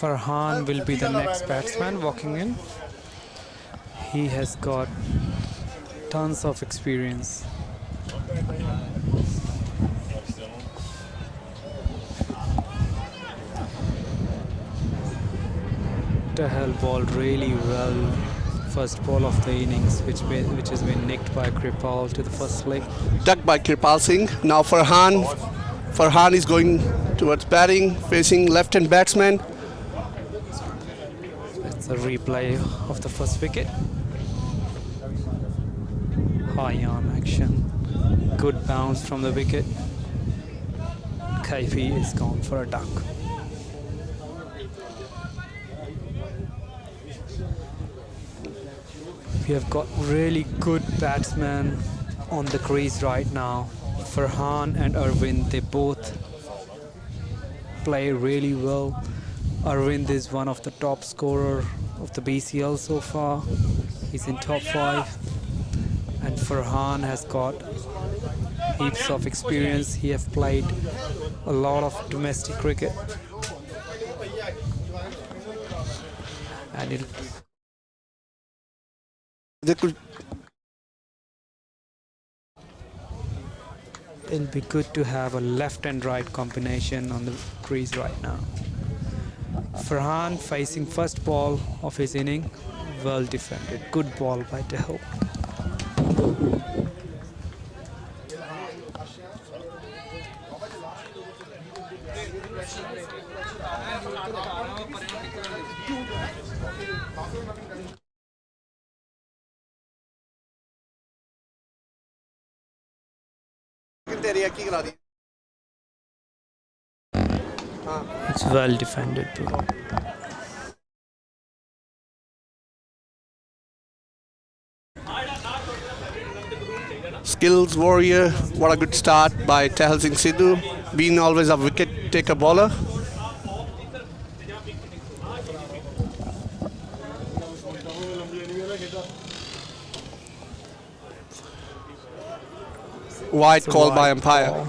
Farhan will be the next batsman walking in. He has got tons of experience. Tahal bowled really well first ball of the innings, which has been nicked by Kripal to the first leg. Ducked by Kripal Singh. Now Farhan is going towards batting, facing left-hand batsman. It's a replay of the first wicket. High on action. Good bounce from the wicket. Kaifi is gone for a duck. We have got really good batsmen on the crease right now. Farhan and Arvind, they both play really well. Arvind is one of the top scorer of the BCL so far. He's in top 5. And Farhan has got heaps of experience. He has played a lot of domestic cricket. And it'll be good to have a left and right combination on the crease right now. Farhan facing first ball of his inning. Well defended. Good ball by Tahal. It's well defended, bro. Skills warrior. What a good start by Tahal Singh Sidhu, being always a wicket taker bowler. Wide call by umpire.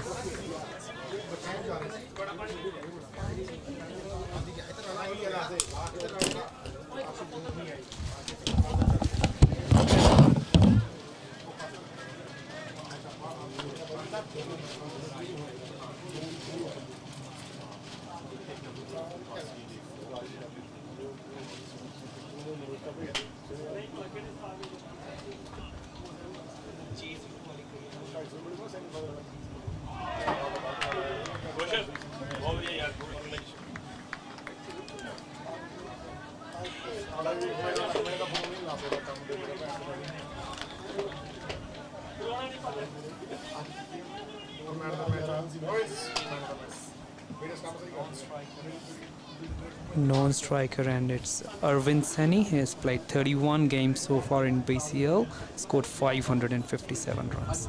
Non-striker, and it's Arvind Saini. He has played 31 games so far in BCL, scored 557 runs.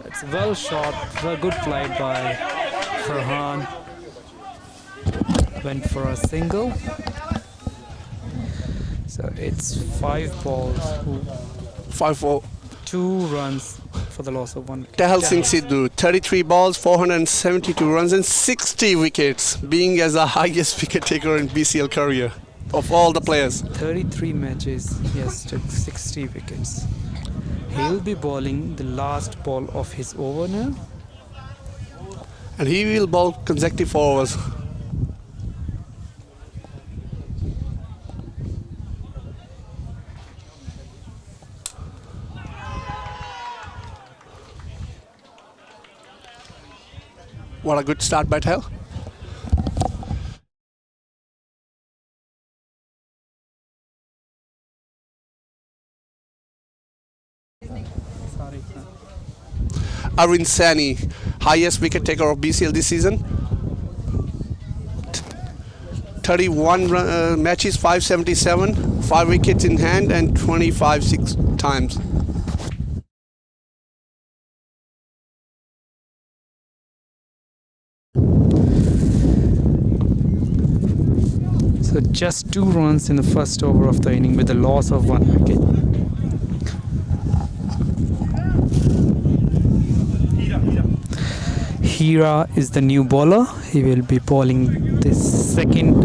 It's well shot, well good play by Farhan. Went for a single. So it's 5 balls, 5-4. 2 runs for the loss of 1 wicket. Tahal Singh Sidhu, 33 balls, 472 runs and 60 wickets, being as the highest wicket taker in BCL career of all the players. 33 matches, he has took 60 wickets. He'll be bowling the last ball of his over now. And he will bowl consecutive 4 overs. What a good start by Tahal. Arvind Saini, highest wicket taker of BCL this season. 31 matches, 577, 5 wickets in hand and 25 6 times. So just 2 runs in the first over of the inning with the loss of 1 wicket. Hira is the new bowler. He will be bowling the second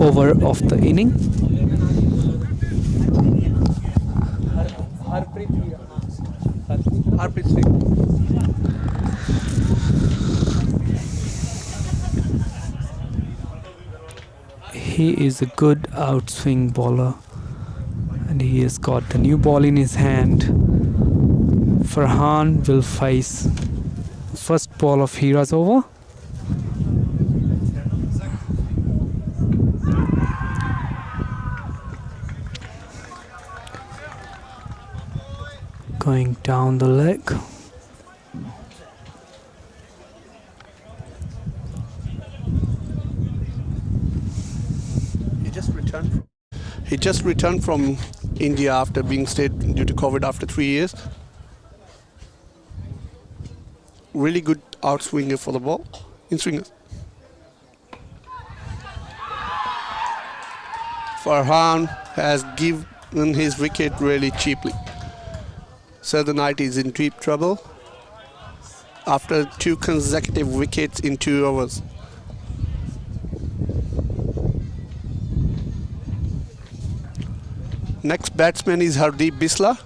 over of the inning. Harpreet Singh. He is a good outswing bowler and he has got the new ball in his hand. Farhan will face first ball of Hira's over. Going down the leg. He just returned from India after being stayed due to COVID after 3 years. Really good outswinger for the ball. In swingers. Farhan has given his wicket really cheaply. Southern Knight is in deep trouble after 2 consecutive wickets in 2 overs. Next batsman is Hardeep Bisla.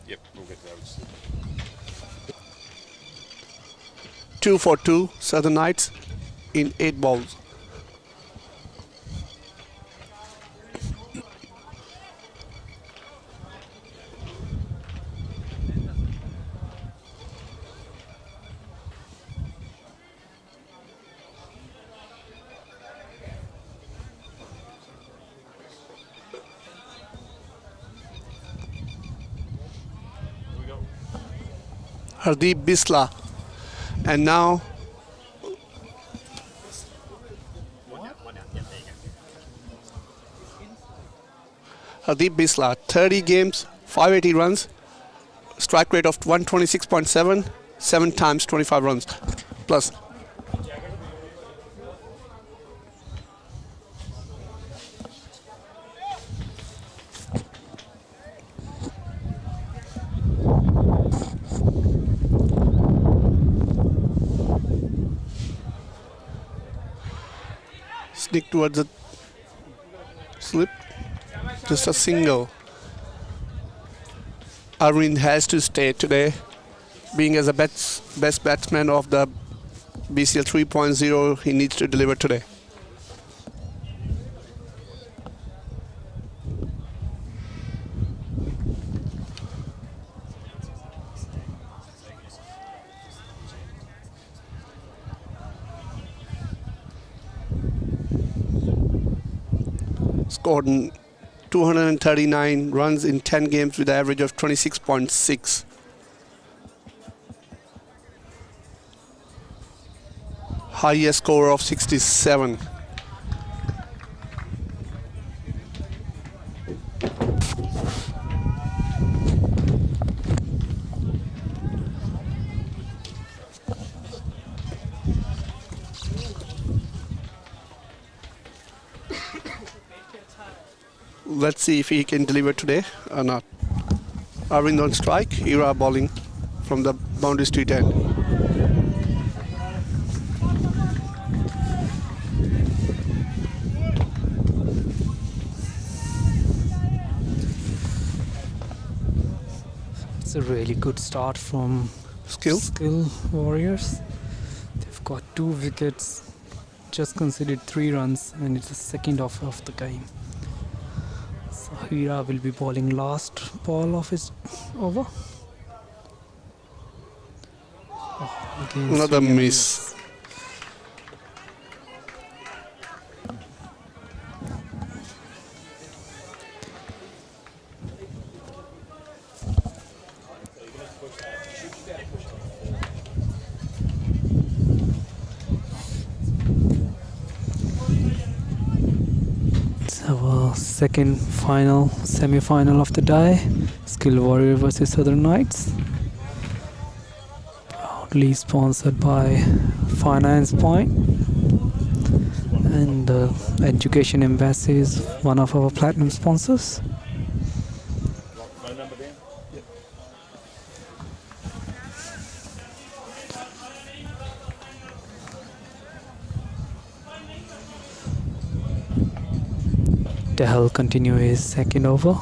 Yep, we'll get those. 2 for 2 Southern Knights in 8 balls. Hardeep Bisla, and now Hardeep Bisla, 30 games, 580 runs, strike rate of 126.7, 7 times 25 runs plus. Sneak towards the slip, just a single. Arvind has to stay today, being as a best batsman of the BCL 3.0, he needs to deliver today. Scored 239 runs in 10 games with an average of 26.6. Highest score of 67. Let's see if he can deliver today or not. Arvind on strike, Ira bowling from the boundary street end. It's a really good start from Skill. Warriors. They've got 2 wickets, just conceded 3 runs, and it's the second off of the game. So Hira will be bowling last ball of his over. Again, Another swing and miss. Our second final semi-final of the day, Skill Warrior versus Southern Knights, proudly sponsored by Finance Point, and Education Embassy is one of our platinum sponsors. Tehel continue his second over.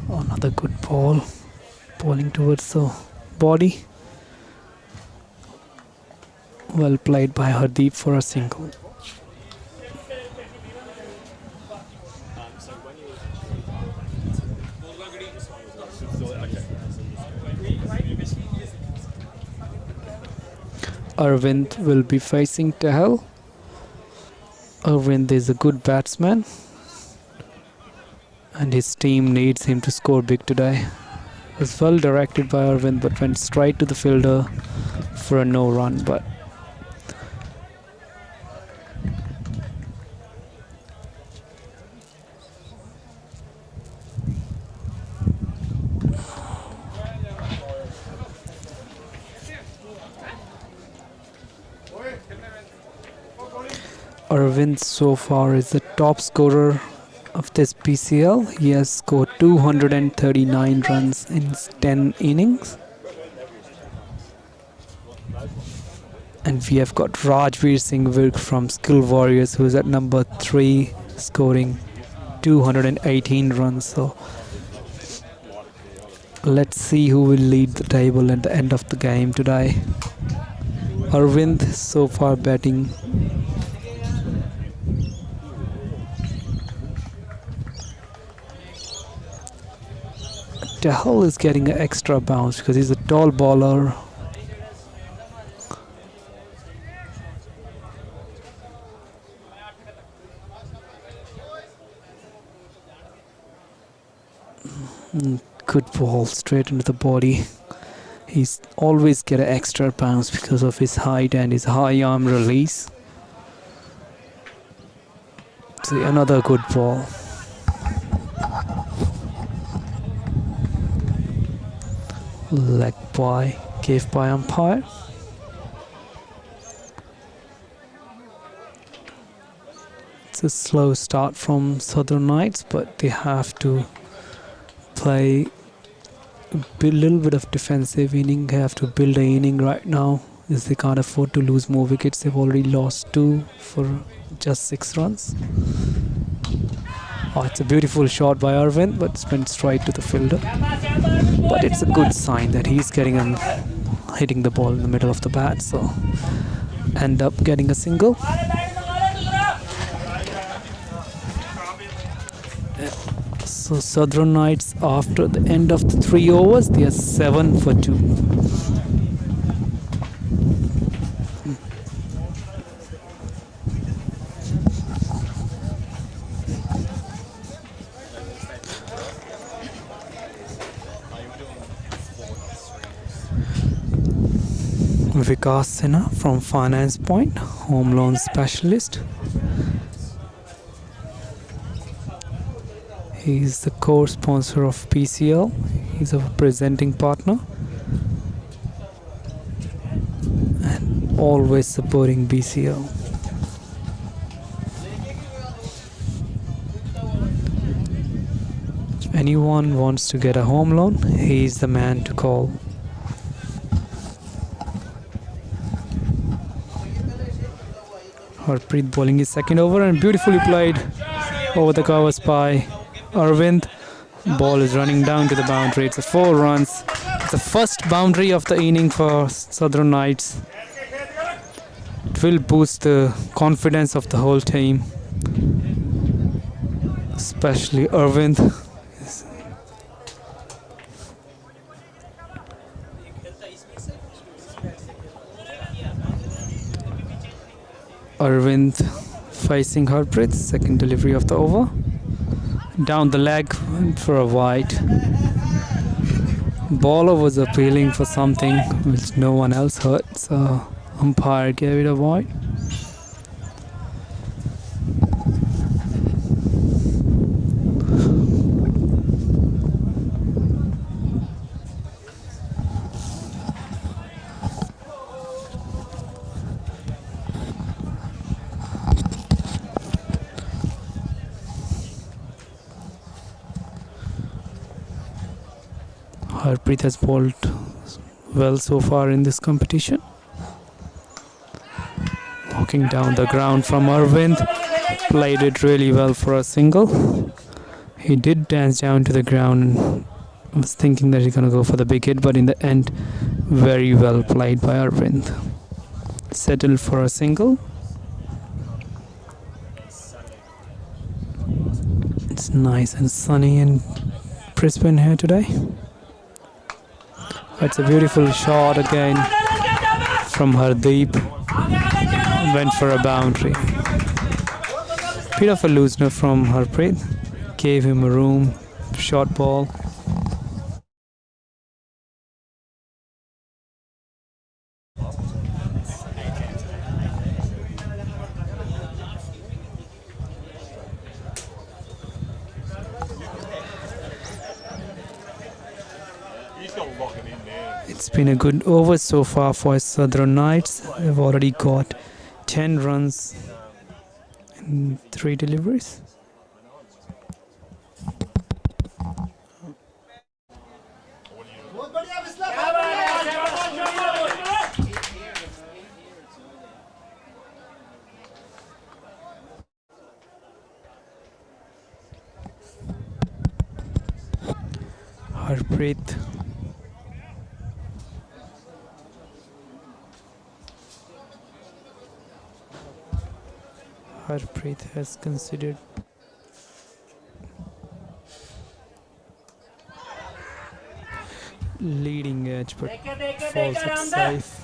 Another good ball. Bowling towards the body. Well played by Hardeep for a single. Arvind will be facing Tehel. Arvind is a good batsman and his team needs him to score big today. It was well directed by Arvind but went straight to the fielder for a no run. But Arvind so far is the top scorer of this PCL. He has scored 239 runs in 10 innings. And we have got Rajveer Singh Virk from Skill Warriors, who is at number 3, scoring 218 runs. So let's see who will lead the table at the end of the game today. Arvind so far batting. Tehel is getting an extra bounce because he's a tall bowler. Good ball straight into the body. He's always get an extra bounce because of his height and his high arm release. See, another good ball. Leg by, gave by umpire. It's a slow start from Southern Knights, but they have to play a little bit of defensive inning. They have to build an inning right now, as they can't afford to lose more wickets. They've already lost 2 for just 6 runs. Oh, it's a beautiful shot by Arvind, but it's went straight to the fielder. But it's a good sign that he's hitting the ball in the middle of the bat, so end up getting a single. So Southern Knights, after the end of the 3 overs, they are 7 for 2. Vikas Sinha from Finance Point, home loan specialist. He's the core sponsor of PCL. He's a presenting partner and always supporting BCL. If anyone wants to get a home loan, he's the man to call. Harpreet bowling his second over and beautifully played over the covers by Arvind. Ball is running down to the boundary. It's a 4 runs. It's the first boundary of the inning for Southern Knights. It will boost the confidence of the whole team, especially Arvind. Arvind facing Harpreet, second delivery of the over. Down the leg for a wide. Bowler was appealing for something which no one else heard, so umpire gave it a wide. Harpreet has bowled well so far in this competition. Walking down the ground from Arvind. played it really well for a single. He did dance down to the ground and was thinking that he's gonna go for the big hit, but in the end, very well played by Arvind. Settled for a single. It's nice and sunny in Brisbane here today. It's a beautiful shot again from Hardeep. Went for a boundary. Bit of a loosener from Harpreet. Gave him a room. Short ball. It's been a good over so far for Southern Knights. They've already got 10 runs in 3 deliveries. Harpreet. Harpreet has considered leading edge but falls it safe.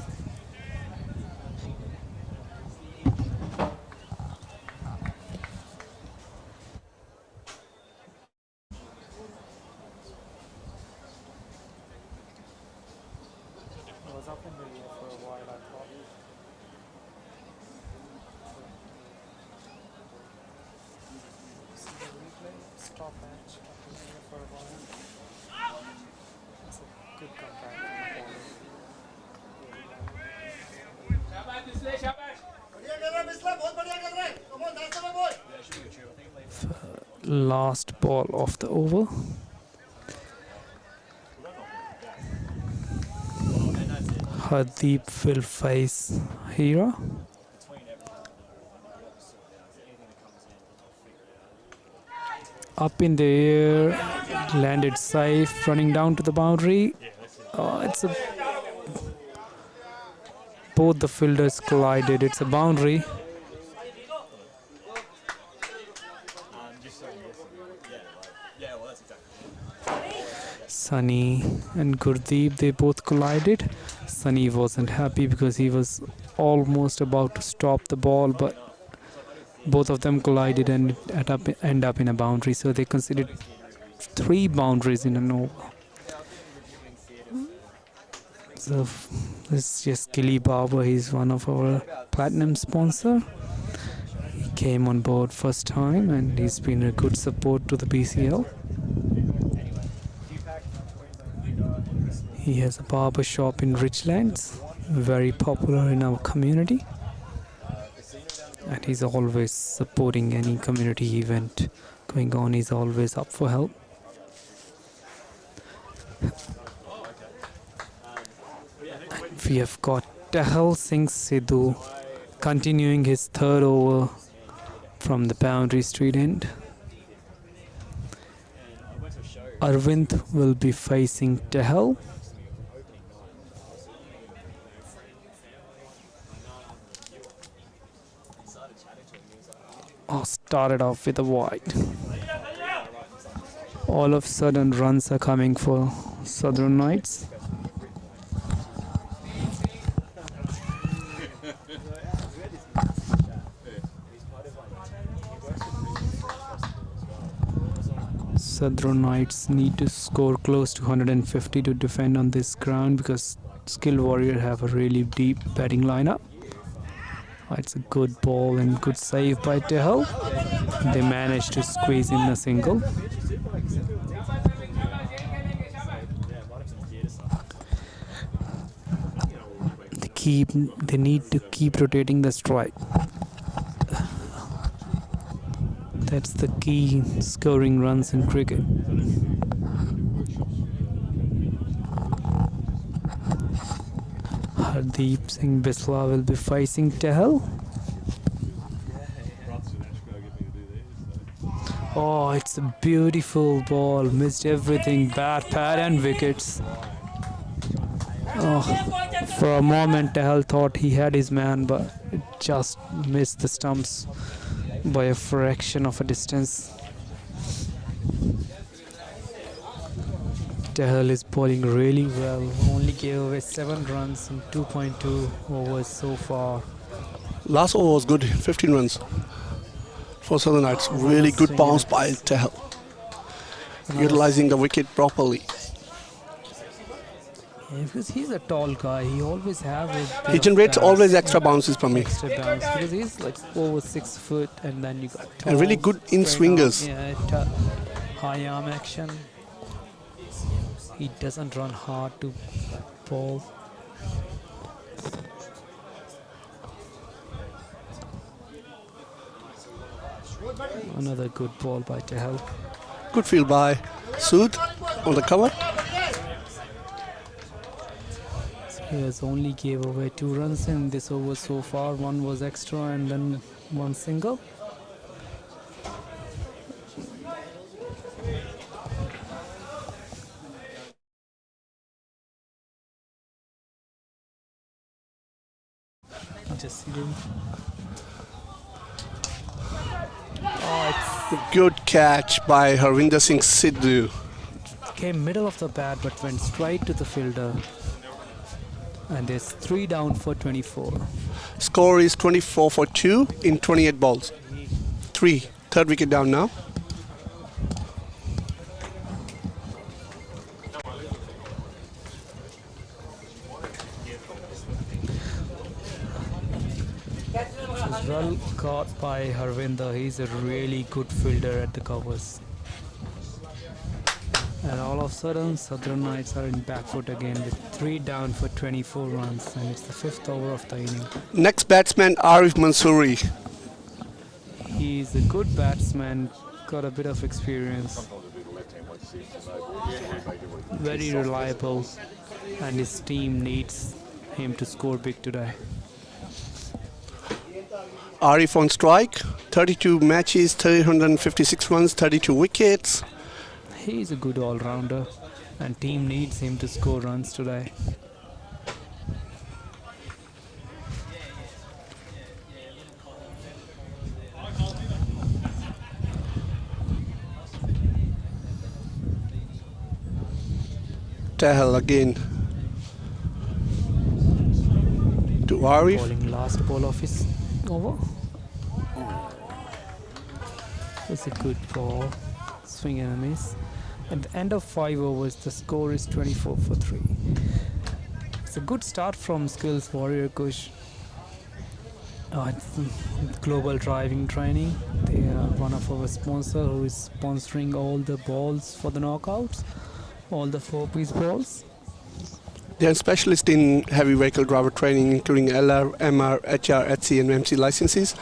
Last ball of the over. Hardeep will face Hira. Up in the air, landed safe, running down to the boundary. Both the fielders collided. It's a boundary. Sunny and Gurdeep, they both collided. Sunny wasn't happy because he was almost about to stop the ball, but both of them collided and end up in a boundary. So they considered 3 boundaries in an over. So this is just Gilly Barber. He's one of our platinum sponsor. He came on board first time and he's been a good support to the BCL. He has a barber shop in Richlands, very popular in our community. And he's always supporting any community event going on. He's always up for help. And we have got Tahal Singh Sidhu continuing his 3rd over from the boundary street end. Arvind will be facing Tahal. Started off with a wide. All of a sudden runs are coming for Southern Knights. Southern Knights need to score close to 150 to defend on this ground because Skill Warrior have a really deep batting lineup. It's a good ball and good save by Tehal. They managed to squeeze in a single. They need to keep rotating the strike. That's the key scoring runs in cricket. Hardeep Singh Biswa will be facing Tehal. Oh, it's a beautiful ball. Missed everything. Bat, pad, and wickets. Oh, for a moment, Tahal thought he had his man, but it just missed the stumps by a fraction of a distance. Tahal is bowling really well. Only gave away 7 runs in 2.2 overs so far. Last over was good, 15 runs for Southern Knights. Really good bounce by Tahal, utilizing the wicket properly. Yeah, because he's a tall guy, he always have a He bit of generates that always extra bounces for me. extra bounce because he's like over 6 foot, and then you got And really tall, good in straight arm, swingers. yeah, high arm action. He doesn't run hard to bowl. Another good ball by Tahal. Good field by Sood on the cover. He has only gave away 2 runs in this over so far. One was extra and then one single. Just see them. Oh, Good catch by Harvinder Singh Sidhu. it came middle of the bat but went straight to the fielder. And there's 3 down for 24. Score is 24 for 2 in 28 balls. 3, third wicket down now. It was well caught by Harvinder. He's a really good fielder at the covers. And all of a sudden, Southern Knights are in back foot again with 3 down for 24 runs, and it's the 5th over of the inning. Next batsman Arif Mansoori. He's a good batsman, got a bit of experience, very reliable, and his team needs him to score big today. Arif on strike. 32 matches, 356 runs, 32 wickets. He's a good all-rounder, and team needs him to score runs today. Tahal again to Arif. Bowling last ball of his over. It's a good ball, swing and a miss. At the end of 5 overs, the score is 24 for 3. It's a good start from Skills Warrior Kush. It's Global Driving Training. They are one of our sponsors who is sponsoring all the balls for the knockouts, all the 4-piece balls. They are specialists in heavy vehicle driver training, including LR, MR, HR, HC, and MC licenses.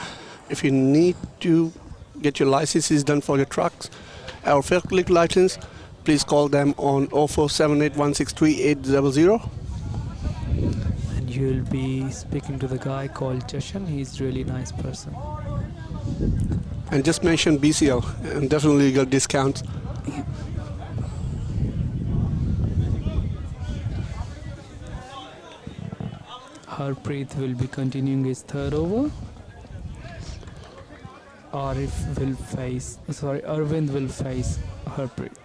If you need to get your licenses done for your trucks or forklift license, please call them on 0478163800. And you'll be speaking to the guy called Jashan. He's a really nice person. And just mention BCL and definitely you get discounts. Harpreet will be continuing his 3rd over. Arvind will face Harpreet.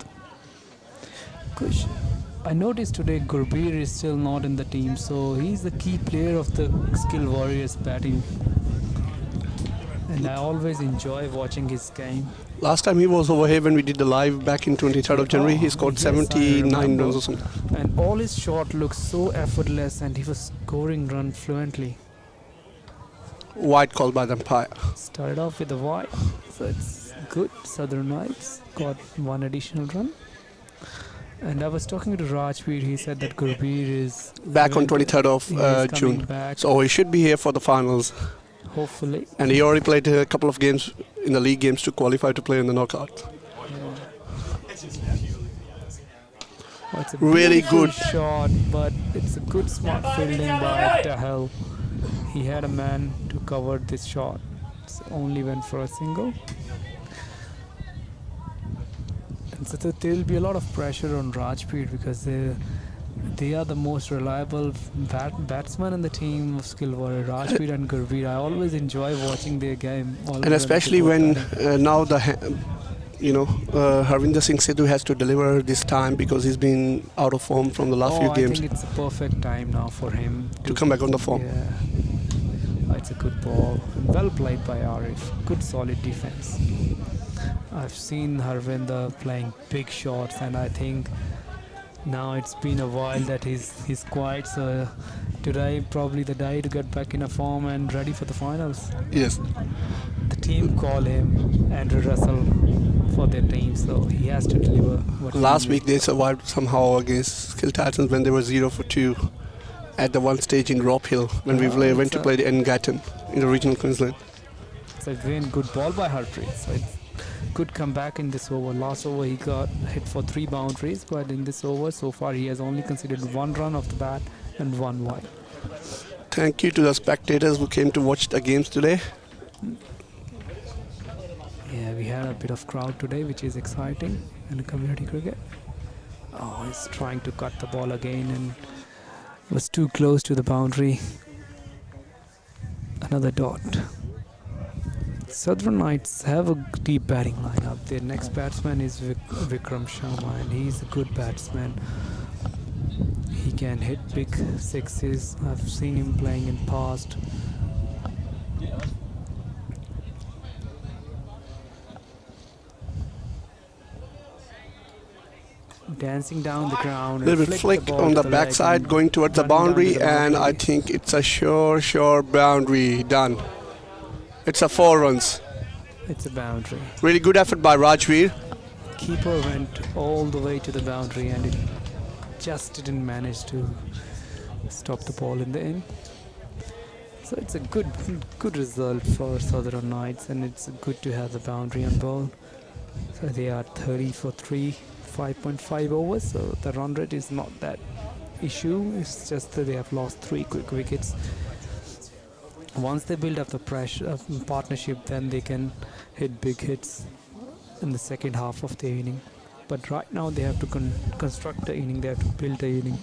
Kush, I noticed today Gurbir is still not in the team, so he's the key player of the Skill Warriors batting. And I always enjoy watching his game. Last time he was over here when we did the live back in 23rd of January, he scored Yes, I 79 remember. runs or something. And all his shot looked so effortless, and he was scoring run fluently. Wide call by the umpire. Started off with a wide, so it's good. Southern Knights got 1 additional run. And I was talking to Rajveer, he said that Gurbir is Back on 23rd of he is coming June. back, So he should be here for the finals. hopefully. And he already played a couple of games in the league games to qualify to play in the knockout. Oh, it's a Really beautiful good. shot, but it's a good smart fielding by Tahal. He had a man to cover this shot. So only went for a single. So there will be a lot of pressure on Rajpreet because they are the most reliable batsman in the team of skill warrior, Rajpreet and Gurveer. I always enjoy watching their game. And especially when now Harvinder Singh Sidhu has to deliver this time because he's been out of form from the last few I games think it's a perfect time now for him to come back on the form. Yeah, it's a good ball. Well played by Arif. Good solid defense. I've seen Harvinder playing big shots, and I think now it's been a while that he's quiet. So today probably the day to get back in a form and ready for the finals. Yes. The team call him Andrew Russell for their team, so he has to deliver. Last week they survived somehow against Skill Titans when they were 0 for 2 at the one stage in Rock Hill when we went to play the Engatton in the regional Queensland. It's again good ball by Harpreet. So it's good comeback in this over. Last over he got hit for 3 boundaries, but in this over so far he has only conceded 1 run off the bat and 1 wide. Thank you to the spectators who came to watch the games today. Yeah, we had a bit of crowd today, which is exciting in community cricket. Oh, he's trying to cut the ball again and was too close to the boundary. Another dot. Southern Knights have a deep batting lineup. Their next batsman is Vikram Sharma, and he's a good batsman. He can hit big sixes. I've seen him playing in past. Dancing down the ground. Little bit flick on the backside going towards the boundary, and I think it's a sure boundary. Done. It's a 4 runs. It's a boundary. Really good effort by Rajveer. Keeper went all the way to the boundary and it just didn't manage to stop the ball in the end. So it's a good result for Southern Knights, and it's good to have the boundary on ball. So they are 30 for 3, 5.5 overs. So the run rate is not that issue. It's just that they have lost 3 quick wickets. Once they build up the pressure partnership, then they can hit big hits in the second half of the inning. But right now they have to construct the inning. They have to build the inning.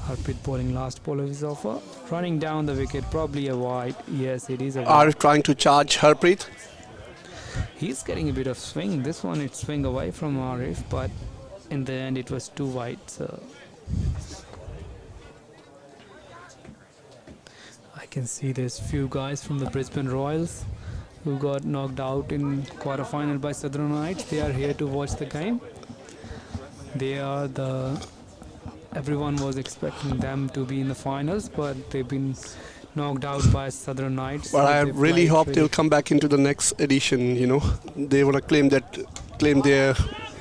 Harpreet bowling last ball of his offer, running down the wicket, probably a wide. Yes, it is a wide. Arif trying to charge Harpreet. He's getting a bit of swing. This one it swing away from Arif, but in the end it was too wide. So I can see there's few guys from the Brisbane Royals who got knocked out in quarterfinal by Southern Knights. They are here to watch the game. They are everyone was expecting them to be in the finals, but they've been knocked out by Southern Knights. But I really hope they'll come back into the next edition. They want to claim their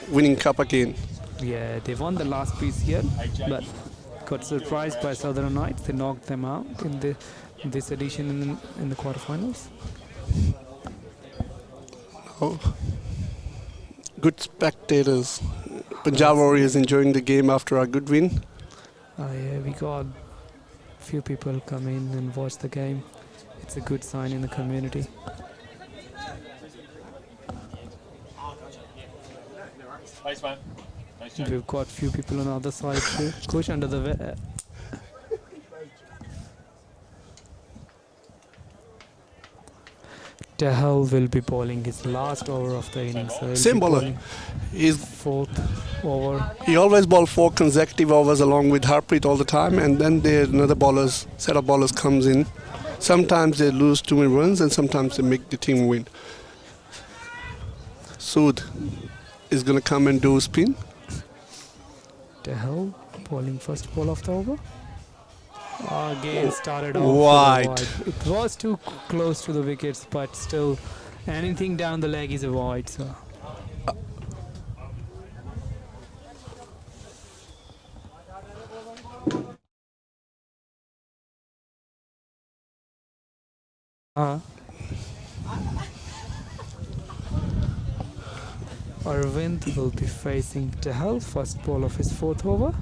winning cup again. Yeah, they won the last piece here, but got surprised by Southern Knights. They knocked them out in this edition in the quarterfinals. Oh, good spectators. Punjab Warriors enjoying the game after a good win. Yeah, we got few people come in and watch the game. It's a good sign in the community. Thanks, man. Nice job. We've got few people on the other side too. Push under the Tehal will be bowling his last over of the innings. So Same bowler. He's 4th over. He always bowls 4 consecutive overs along with Harpreet all the time, and then another set of bowlers comes in. Sometimes they lose too many runs, and sometimes they make the team win. Sood is going to come and do spin. Tehal bowling first ball of the over. Again started off wide. It was too close to the wickets, but still anything down the leg is a wide. So Arvind will be facing Tehal, first ball of his 4th over.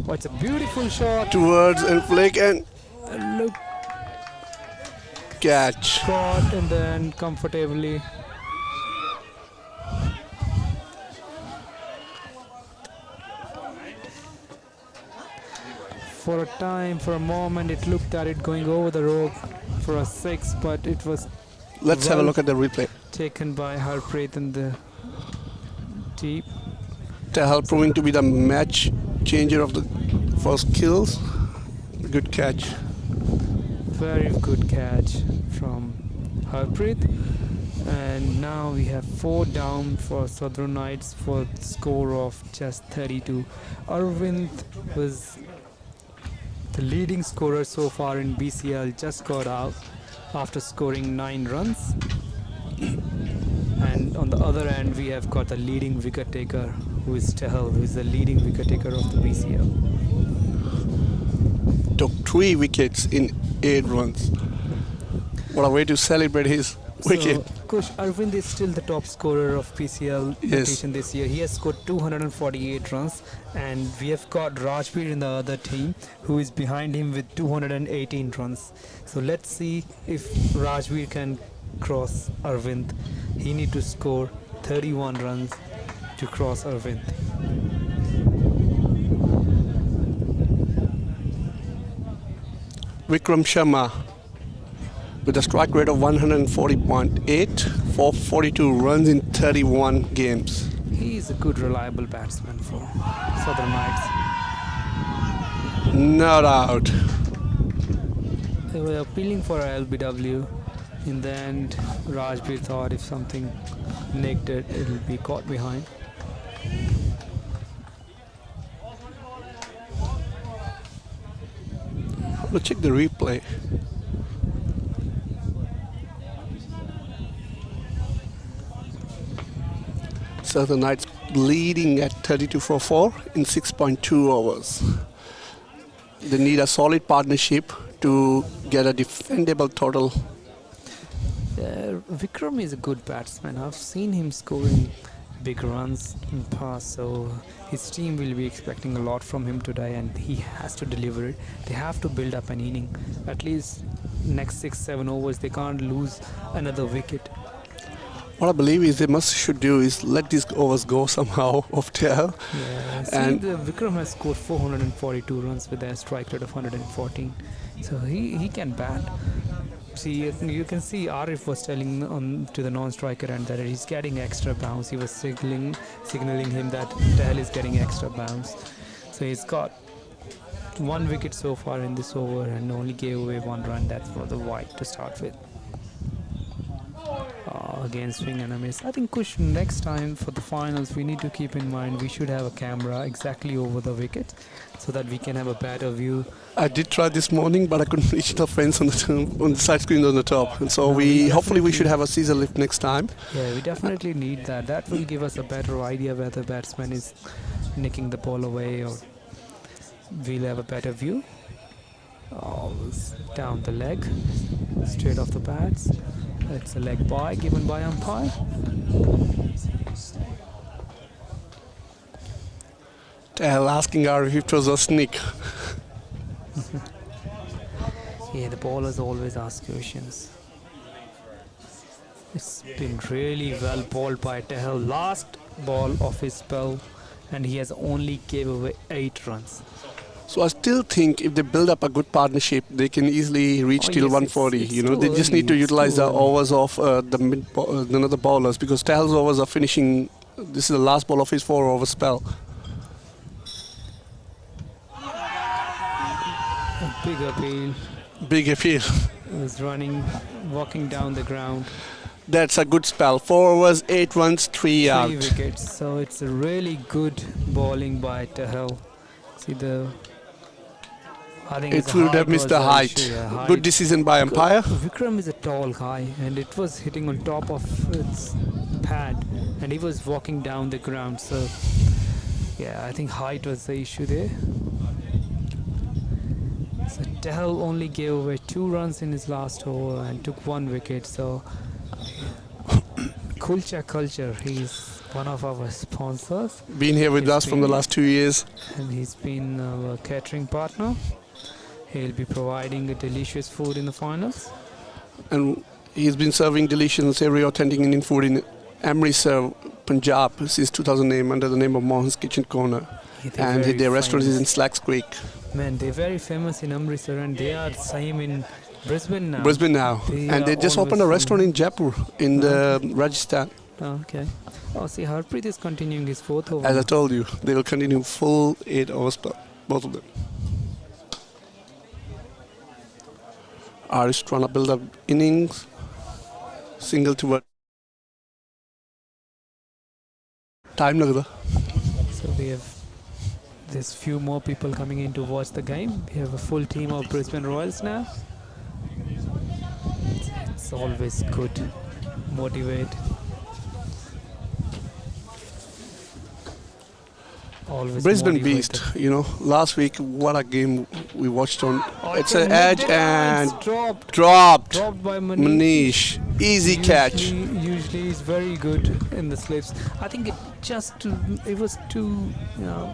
Oh, it's a beautiful shot. Towards and flick and Look, catch. caught and then comfortably. For a time, for a moment, it looked at it going over the rope for a 6, but it was Let's have a well look at the replay. taken by Harpreet in the deep. Tehal proving to be the match changer of the first kills. Good catch. Very good catch from Harpreet. And now we have 4 down for Southern Knights for a score of just 32. Arvind was the leading scorer so far in BCL, just got out after scoring 9 runs. And on the other end, we have got the leading wicket taker, who is Tehal, who is the leading wicket taker of the BCL. Took 3 wickets in 8 runs. What a way to celebrate his wicket. So, Kush, Arvind is still the top scorer of PCL rotation this year. He has scored 248 runs, and we have got Rajveer in the other team, who is behind him with 218 runs. So let's see if Rajveer can cross Arvind. He need to score 31 runs to cross Arvind. Vikram Sharma with a strike rate of 140.8 for 42 runs in 31 games. He is a good, reliable batsman for Southern Knights. No doubt. They were appealing for a LBW. In the end, Rajveer thought if something nicked it, it'll be caught behind. Let's check the replay. Southern Knights leading at 32 for 4 in 6.2 overs. They need a solid partnership to get a defendable total. Vikram is a good batsman. I've seen him scoring big runs in the past, so his team will be expecting a lot from him today, and he has to deliver it. They have to build up an inning. At least next 6-7 overs, they can't lose another wicket. What I believe is they should do is let these overs go somehow of tail. Yeah, see, And Vikram has scored 442 runs with a strike rate of 114, so he can bat. See, you can see Arif was telling to the non-striker and that he's getting extra bounce. He was signaling him that Tehal is getting extra bounce. So he's got 1 wicket so far in this over and only gave away 1 run. That's for the white to start with. Again, swing and a miss. I think Kush, next time for the finals, we need to keep in mind we should have a camera exactly over the wicket so that we can have a better view. I did try this morning, but I couldn't reach the fence on the side screen on the top. And so No, hopefully we should have a scissor lift next time. Yeah, we definitely need that. That will give us a better idea whether the batsman is nicking the ball away, or we'll have a better view. Down the leg, straight off the bats. It's a leg bye given by umpire. Tehal asking Arif if it was a sneak. Yeah, the ballers always ask questions. It's been really well bowled by Tehal. Last ball of his spell, and he has only gave away 8 runs. So I still think if they build up a good partnership, they can easily reach till Yes, 140. it's You know, too they just early, need to it's utilize too the early. overs of another bowlers, because Tehal's overs are finishing. This is the last ball of his 4-over spell. A big appeal. Big appeal. He was running, walking down the ground. That's a good spell. 4 overs, 8 runs, 3 out. 3 wickets. So it's a really good bowling by Tehal. See the. I think It would have missed the height. Good decision by umpire. Vikram is a tall guy, and it was hitting on top of its pad, and he was walking down the ground. So, yeah, I think height was the issue there. So Tehal only gave away 2 runs in his last over and took 1 wicket. So, Kulcha Culture, he's one of our sponsors, Been here with He's us from the been- last 2 years. and he's been our catering partner. He'll be providing a delicious food in the finals. And he's been serving delicious every authentic Indian food in Amritsar, Punjab since 2008 under the name of Mohan's Kitchen Corner. They're And very their restaurant is famous. in Slacks Creek. Man, they're very famous in Amritsar and they are same in Brisbane now. Brisbane now. They And are they just opened a always restaurant in Jaipur in the Rajasthan. Oh, okay. Oh, see, Harpreet is continuing his fourth over. As I told you, they will continue full 8 overs per, both of them. Arish trying to build up innings. Single to time lagda. So we have there's few more people coming in to watch the game. We have a full team of Brisbane Royals now. It's always good. Motivate. Always Brisbane motivated. Beast, you know, last week what a game we watched on. Oh, It's a an edge mid-wicket and it's dropped. dropped. By Manish, easy catch. Usually he's very good in the slips. I think it was too, you know,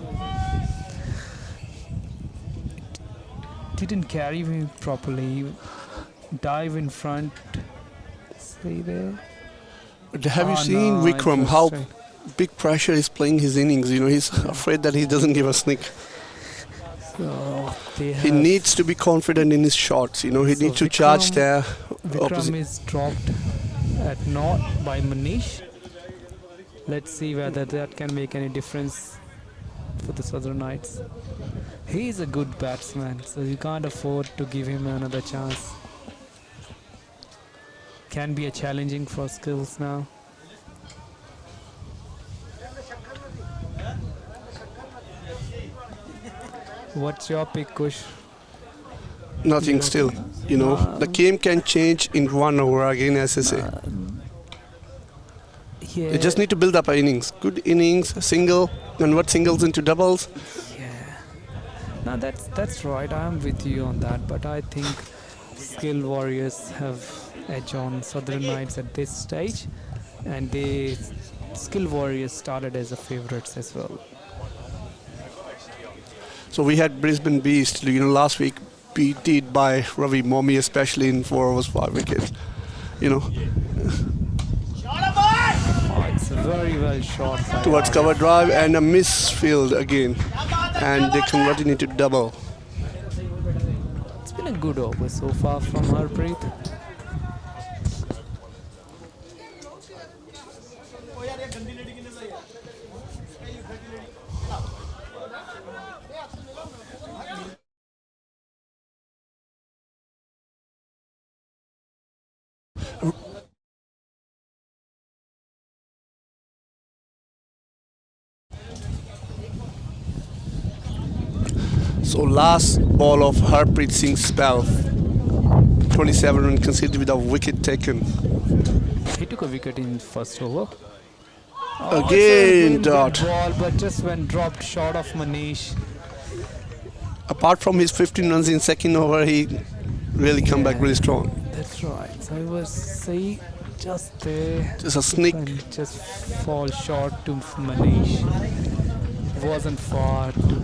didn't carry him properly. Dive in front. See there. Have you seen No, it Vikram, was how straight. big pressure he's playing his innings? You know, he's afraid that he doesn't give a snick. So they He have needs to be confident in his shots, you know, he So needs to charge Vikram- there. Vikram opposite. is dropped at naught by Manish. Let's see whether that can make any difference for the Southern Knights. He is a good batsman, so you can't afford to give him another chance. Can be a challenging for skills now. What's your pick, Kush? Nothing Yeah. still, you know. The game can change in 1 over again, as I say. Yeah. They just need to build up innings. Good innings, single, convert singles into doubles. Yeah. No, that's right. I'm with you on that. But I think skill warriors have edge on Southern Knights at this stage, and they skill warriors started as a favorites as well. So we had Brisbane Beast, you know, last week beaten by Ravi Momi, especially in 4 overs, 5 wickets. You know, Oh, it's a very well shot. by towards Arif. cover drive and a misfield again, and they converted into double. It's been a good over so far from Harpreet. So last ball of Harpreet Singh's spell, 27 run conceded with a wicket taken. He took a wicket in first over. Again, it's a dot. good ball, but just when dropped short of Manish. Apart from his 15 runs in second over, he really come back Yeah. really strong. That's right. So I was say just there. Just a sneak. And just fall short to Manish. Wasn't far to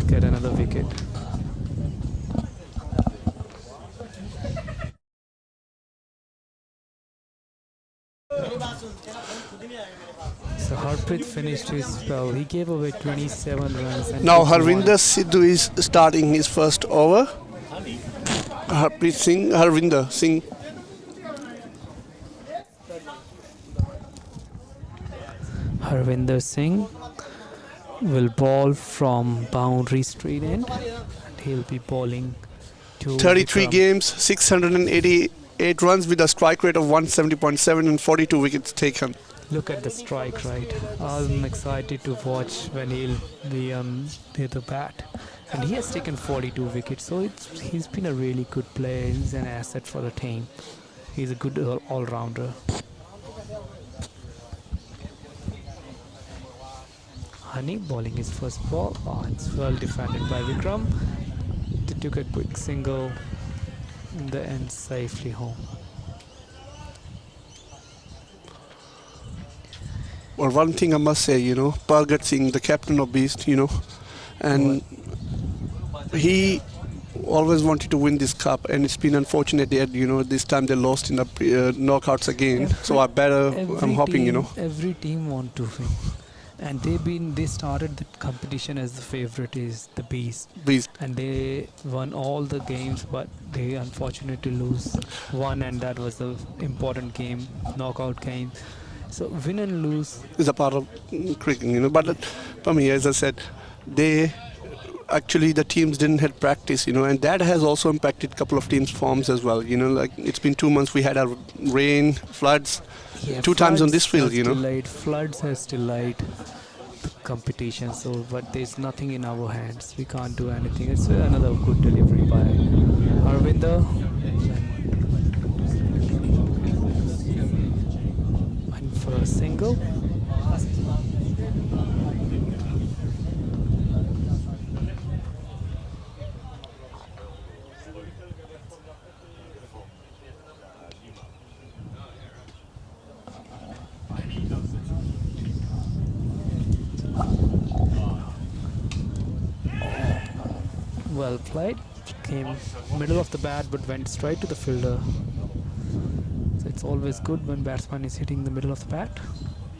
get another wicket. So Harpreet finished his spell. He gave away 27 runs. And Now took one. Harvinder Sidhu is starting his first over. Harpreet Singh, Harvinder Singh. Harvinder Singh will bowl from boundary straight end, and he'll be bowling to 33 Vikram. games, 688 runs with a strike rate of 170.7 and 42 wickets taken. Look at the strike rate. I'm excited to watch when he'll be near the bat. And he has taken 42 wickets, so he's been a really good player. He's an asset for the team. He's a good all-rounder. Honey bowling his first ball. Oh, it's well defended by Vikram. They took a quick single in the end, safely home. Well, one thing I must say, you know, Pargat Singh, the captain of Beast, you know, and he always wanted to win this cup, and it's been unfortunate that, you know, this time they lost in the knockouts again. So I'm hoping, you know. Every team want to win. And they started the competition as the favorite is the Beast, Beast. and they won all the games, but they unfortunately lose one, and that was the important game, knockout game. So win and lose. Is a part of cricket, you know. But for me, as I said, they actually the teams didn't have practice, you know, and that has also impacted a couple of teams' forms as well. You know, like it's been 2 months. We had our rain, floods, Yeah, two times on this field. You know, Floods has delayed the competition. So, but there's nothing in our hands. We can't do anything. It's another good delivery by Arvinder. And for a single. Well played. Came middle of the bat but went straight to the fielder. So it's always good when batsman is hitting the middle of the bat.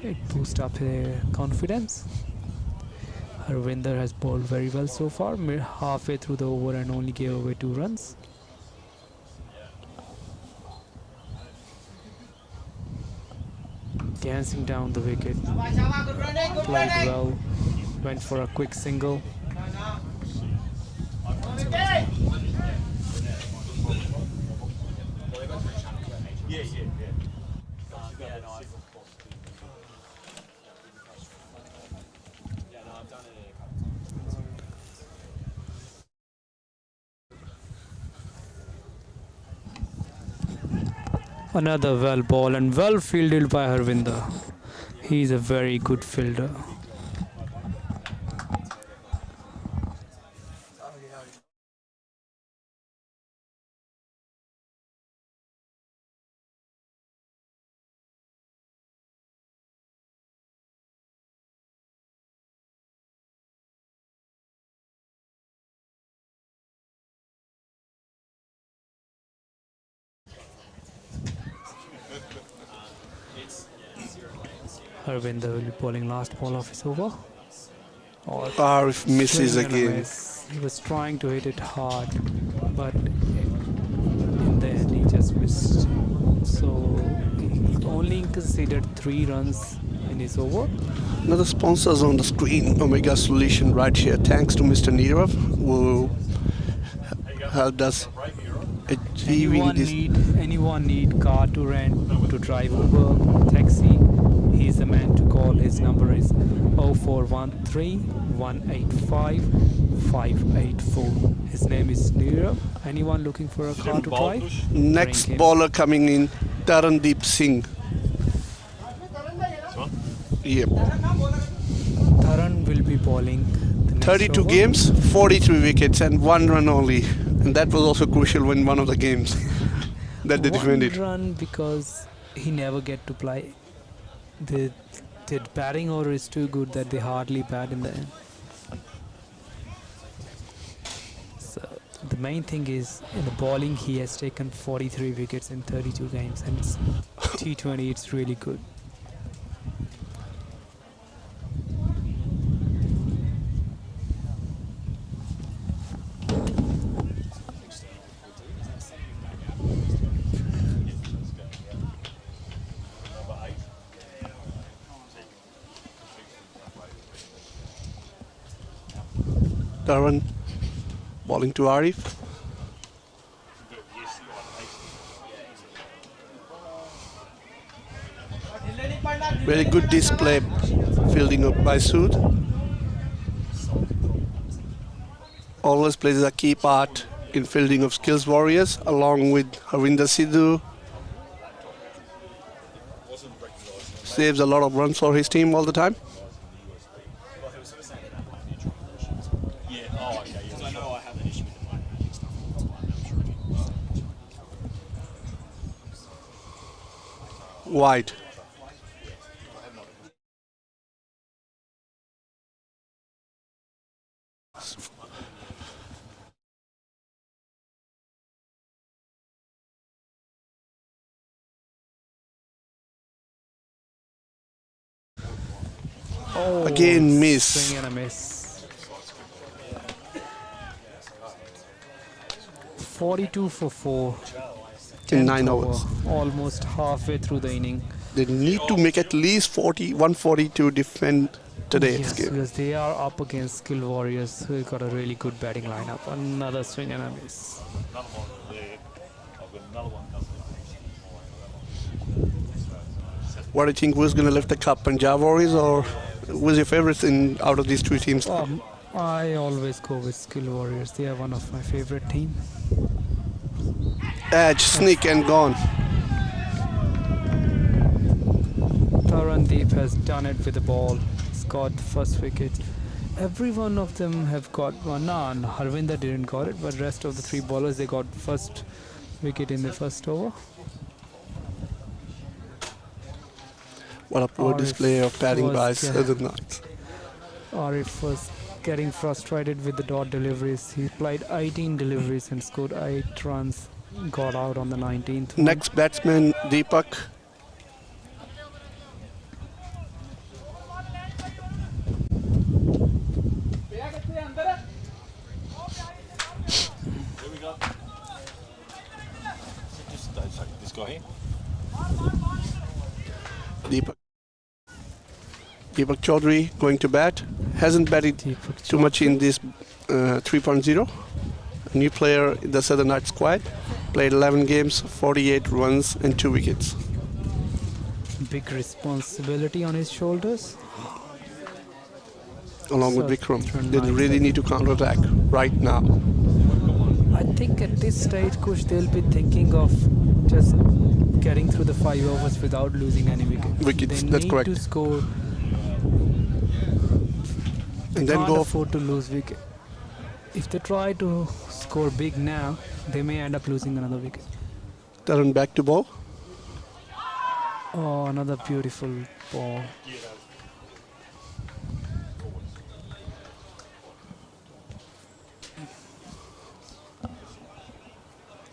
It boosts up their confidence. Harvinder has bowled very well so far, halfway through the over and only gave away 2 runs. Dancing down the wicket. Played well. Went for a quick single. Another well ball and well fielded by Harvinder. He is a very good fielder. Harvinder will be bowling last ball of his over. Arif misses again. He was trying to hit it hard, but in the end he just missed. So he only considered 3 runs in his over. Another sponsors on the screen, Omega Solution right here. Thanks to Mr. Nirav who helped us achieving this. Anyone need car to rent, to drive Uber, taxi? He's the man to call. His number is 0413 185 584. His name is Nirav. Anyone looking for a car to drive? Next bowler coming in, Tarandeep Singh. Yep. Taran will be bowling the next 32 over. games, 43 wickets and 1 run only. And that was also crucial in one of the games that they defended. 1 run because he never get to play. The batting order is too good that they hardly bat in the end. So the main thing is in the bowling he has taken 43 wickets in 32 games and it's T20, it's really good. Taran bowling to Arif. Very good display, fielding up by Sood. Always plays a key part in fielding of skills warriors, along with Harvinder Sidhu. Saves a lot of runs for his team all the time. Wide. Oh, Again miss. swing and a miss. 42 for 4. In 9 10th over, overs. almost halfway through the inning. They need to make at least 140 to defend today's Yes, game. because they are up against Skill Warriors who got a really good batting lineup. Another swing and a miss. Another one. Yeah, I've got another one coming. What do you think, who's going to lift the cup, Punjab Warriors, or who's your favorite out of these two teams? I always go with Skill Warriors. They are one of my favorite teams. Edge, sneak and gone. Tarandeep has done it with the ball. He's got the first wicket. Every one of them have got one. Nah, Harvinder didn't got it, but rest of the 3 bowlers, they got first wicket in the first over. What a poor display of batting by Southern Knights. Arif was getting frustrated with the dot deliveries. He played 18 deliveries and scored 8 runs. Got out on the 19th one. Next batsman, Deepak. Here we go. This guy here. Deepak Chaudhary going to bat. Hasn't batted too much in this 3.0. A new player in the Southern Knights squad. Played 11 games, 48 runs and 2 wickets. Big responsibility on his shoulders. Along with Vikram. They really need to counter-attack right now. I think at this stage, Kush, they'll be thinking of just getting through the 5 overs without losing any Wickets, they that's need correct. to score. They And then can't go afford to lose wicket. If they try to score big now, they may end up losing another wicket. turn back to ball. Oh, another beautiful ball.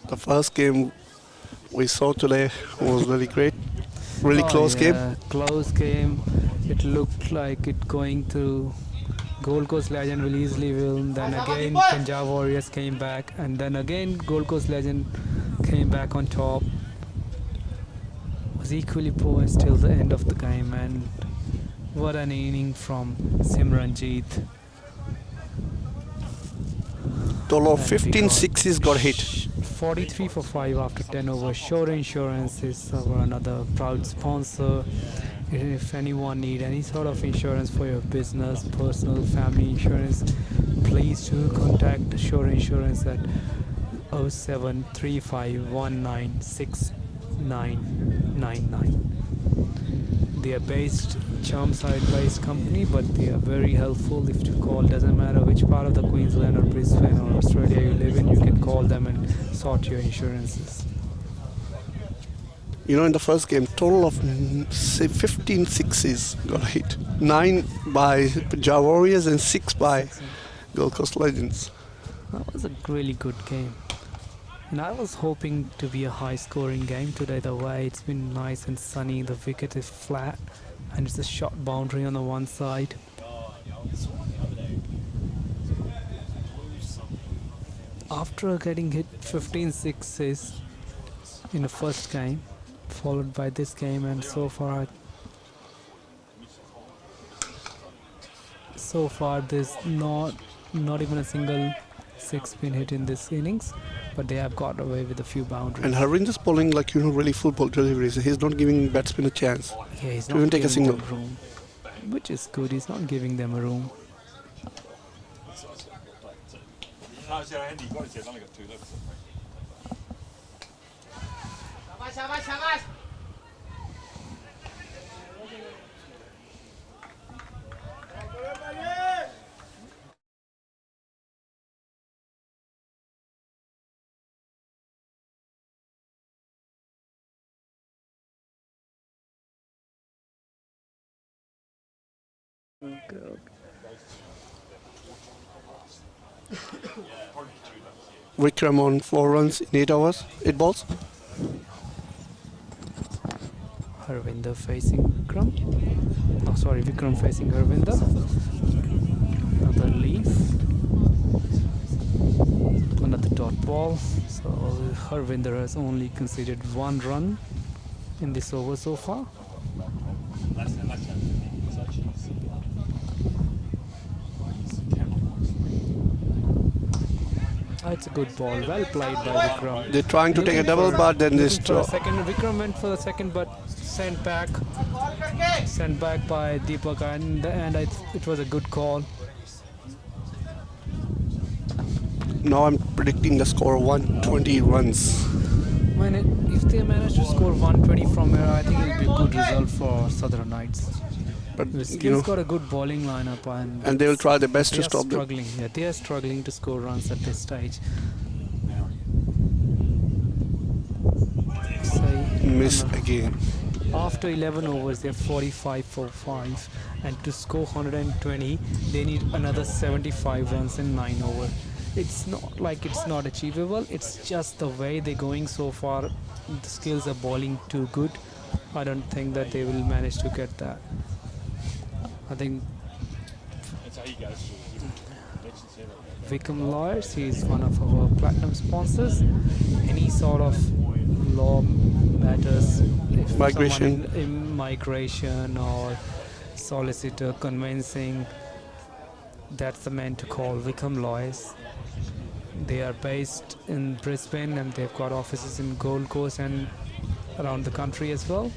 The first game we saw today was really great. Really close game. Close game. It looked like it going to Gold Coast Legend will easily win. Then again Punjab Warriors came back, and then again Gold Coast Legend came back on top. Was equally poised till the end of the game, and what an inning from Simranjeet. Total of And we 15 got sixes got hit. 43 for 5 after 10 overs. Shore Insurance is our another proud sponsor. If anyone need any sort of insurance for your business, personal, family insurance, please do contact Shore Insurance at 0735196999. They are based Chermside based company, but they are very helpful. If you call, doesn't matter which part of the Queensland or Brisbane or Australia you live in, you can call them and sort your insurances. You know, in the first game, total of say 15 sixes got hit. 9 by Punjab Warriors and 6 by Gold Coast Legends. That was a really good game. And I was hoping to be a high scoring game today. The way it's been nice and sunny, the wicket is flat and it's a short boundary on the one side. After getting hit 15 sixes in the first game, followed by this game, and so far there's not even a single six been hit in this innings, but they have got away with a few boundaries. And Harvinder's bowling like, you know, really football deliveries. He's not giving batsmen a chance. Yeah, he's to not even take a giving them single. room, which is good. He's not giving them a room. No, it's handy. You got it. It's only got 2 left. Vikram on 4 runs in 8 overs, 8 balls. Harvinder facing Vikram. sorry, Vikram facing Harvinder. Another leaf, another dot ball. So Harvinder has only conceded one run in this over so far. It's a good ball, well played by Vikram. They're trying to take a double, but then Looking this for a second. Vikram went for the second, but sent back by Deepak, and in the end, it was a good call. now I'm predicting the score 120 runs. If they manage to score 120 from here, I think it'll be a good result for Southern Knights. But Skill's got a good bowling lineup, and they will try their best to stop them. struggling. Yeah, they are struggling to score runs at this stage. Miss again. After 11 overs, they're 45 for 5, and to score 120, they need another 75 runs in 9 overs. It's not like it's not achievable. It's just the way they're going so far. The skills are bowling too good. I don't think that they will manage to get that. I think Vikram Lawyers, he's one of our platinum sponsors. Any sort of law matters, if migration or solicitor convincing, that's the man to call. Vikram Lawyers. They are based in Brisbane and they've got offices in Gold Coast and around the country as well.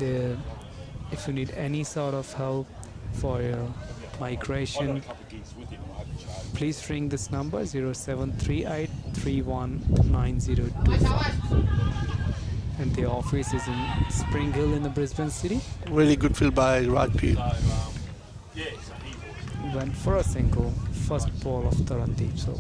If you need any sort of help for your migration, please ring this number 0738 and the office is in Spring Hill in the Brisbane city. Really good field by Rajpur. Went for a single, first ball of Tarandeep. So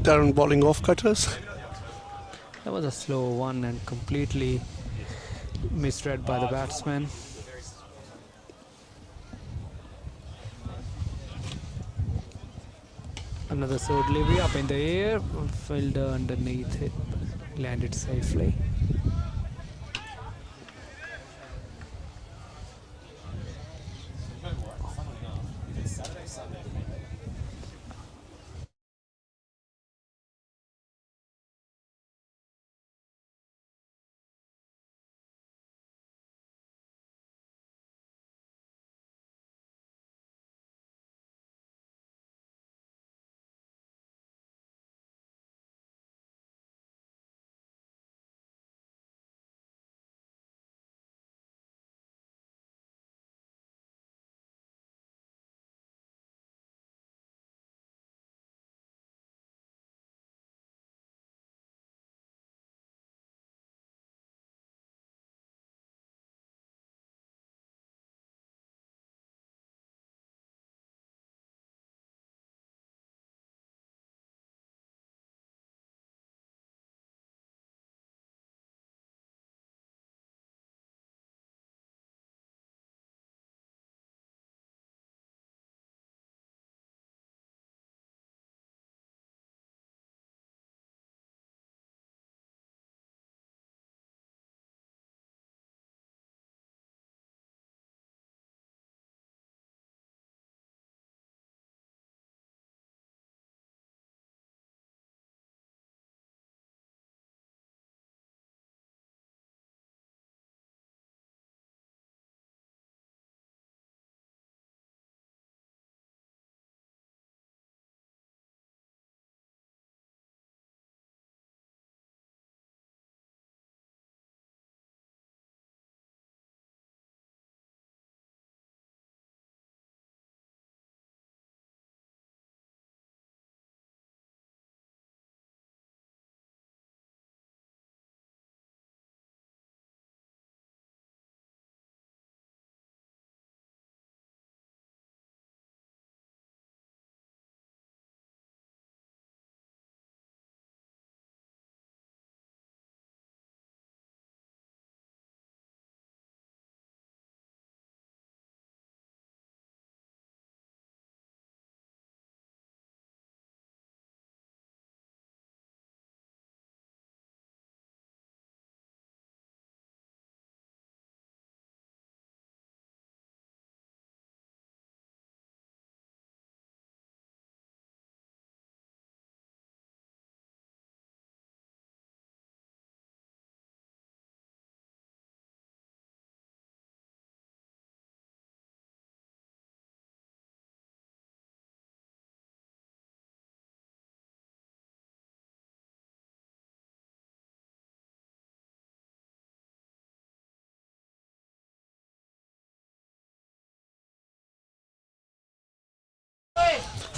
Darren bowling off cutters. that was a slow one and completely misread by the batsman. Another slow delivery up in the air, fielder underneath it, landed safely.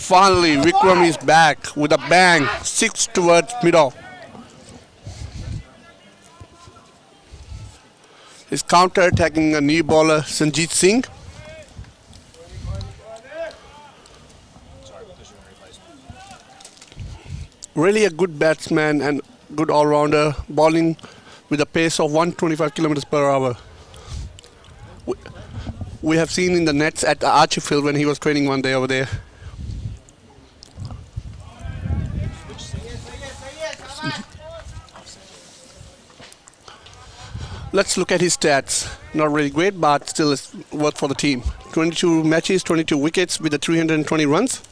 Finally, Vikram is back with a bang, 6 towards middle. He's counter-attacking a new bowler, Sanjeet Singh. Really a good batsman and good all-rounder, bowling with a pace of 125 kilometers per hour. We have seen in the nets at Archiefield when he was training one day over there. Let's look at his stats. Not really great, but still it's worth for the team. 22 matches, 22 wickets with the 320 runs.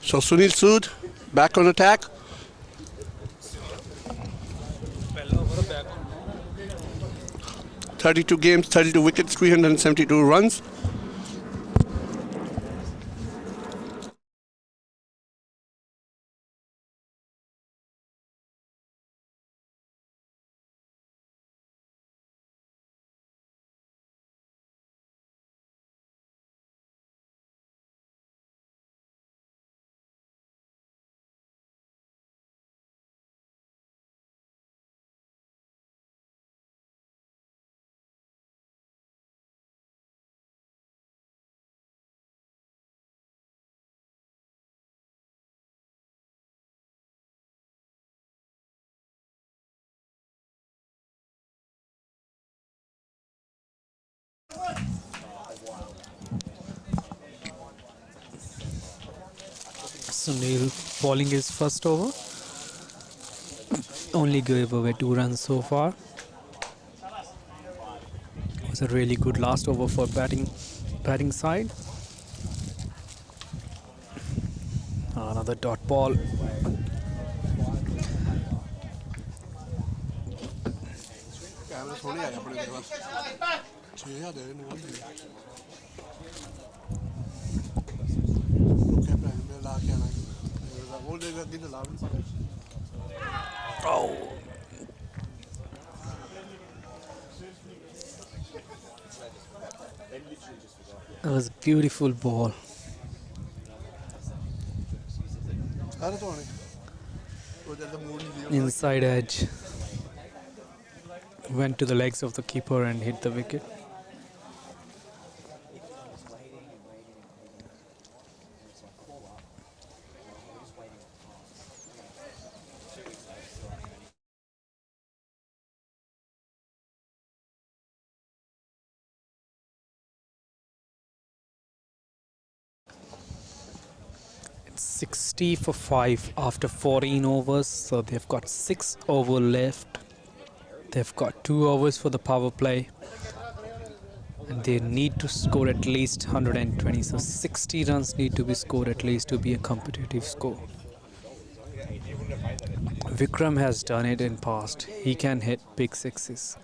So Sunil Sood back on attack. 32 games, 32 wickets, 372 runs. Sunil bowling his first over. Only gave away 2 runs so far. It was a really good last over for batting side. Another dot ball. Oh, that was a beautiful ball. Inside edge. Went to the legs of the keeper and hit the wicket. It's 60 for 5 after 14 overs, so they've got 6 over left. They've got 2 overs for the power play, and they need to score at least 120. So 60 runs need to be scored at least to be a competitive score. Vikram has done it in past. He can hit big sixes.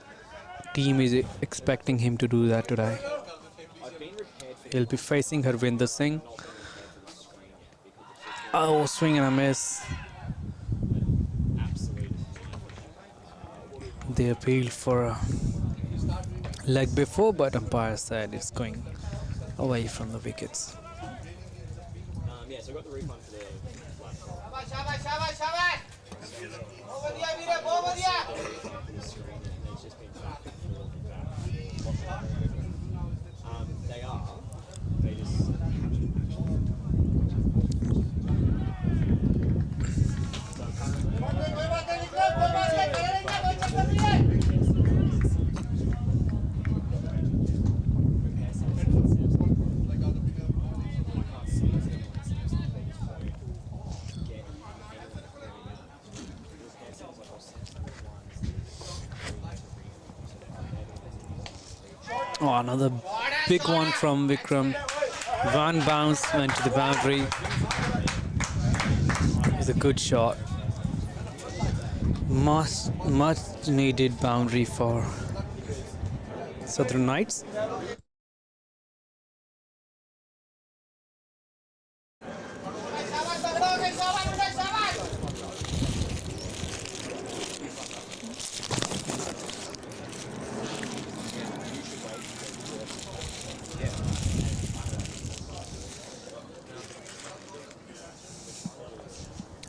Team is expecting him to do that today. He'll be facing Harvinder Singh. Oh, swing and a miss. They appealed for a leg before, but umpire said it's going away from the wickets. Yeah, so I got the refund for the they are. They just Oh, another big one from Vikram. One bounce went to the boundary. It's a good shot. Much needed boundary for Southern Knights.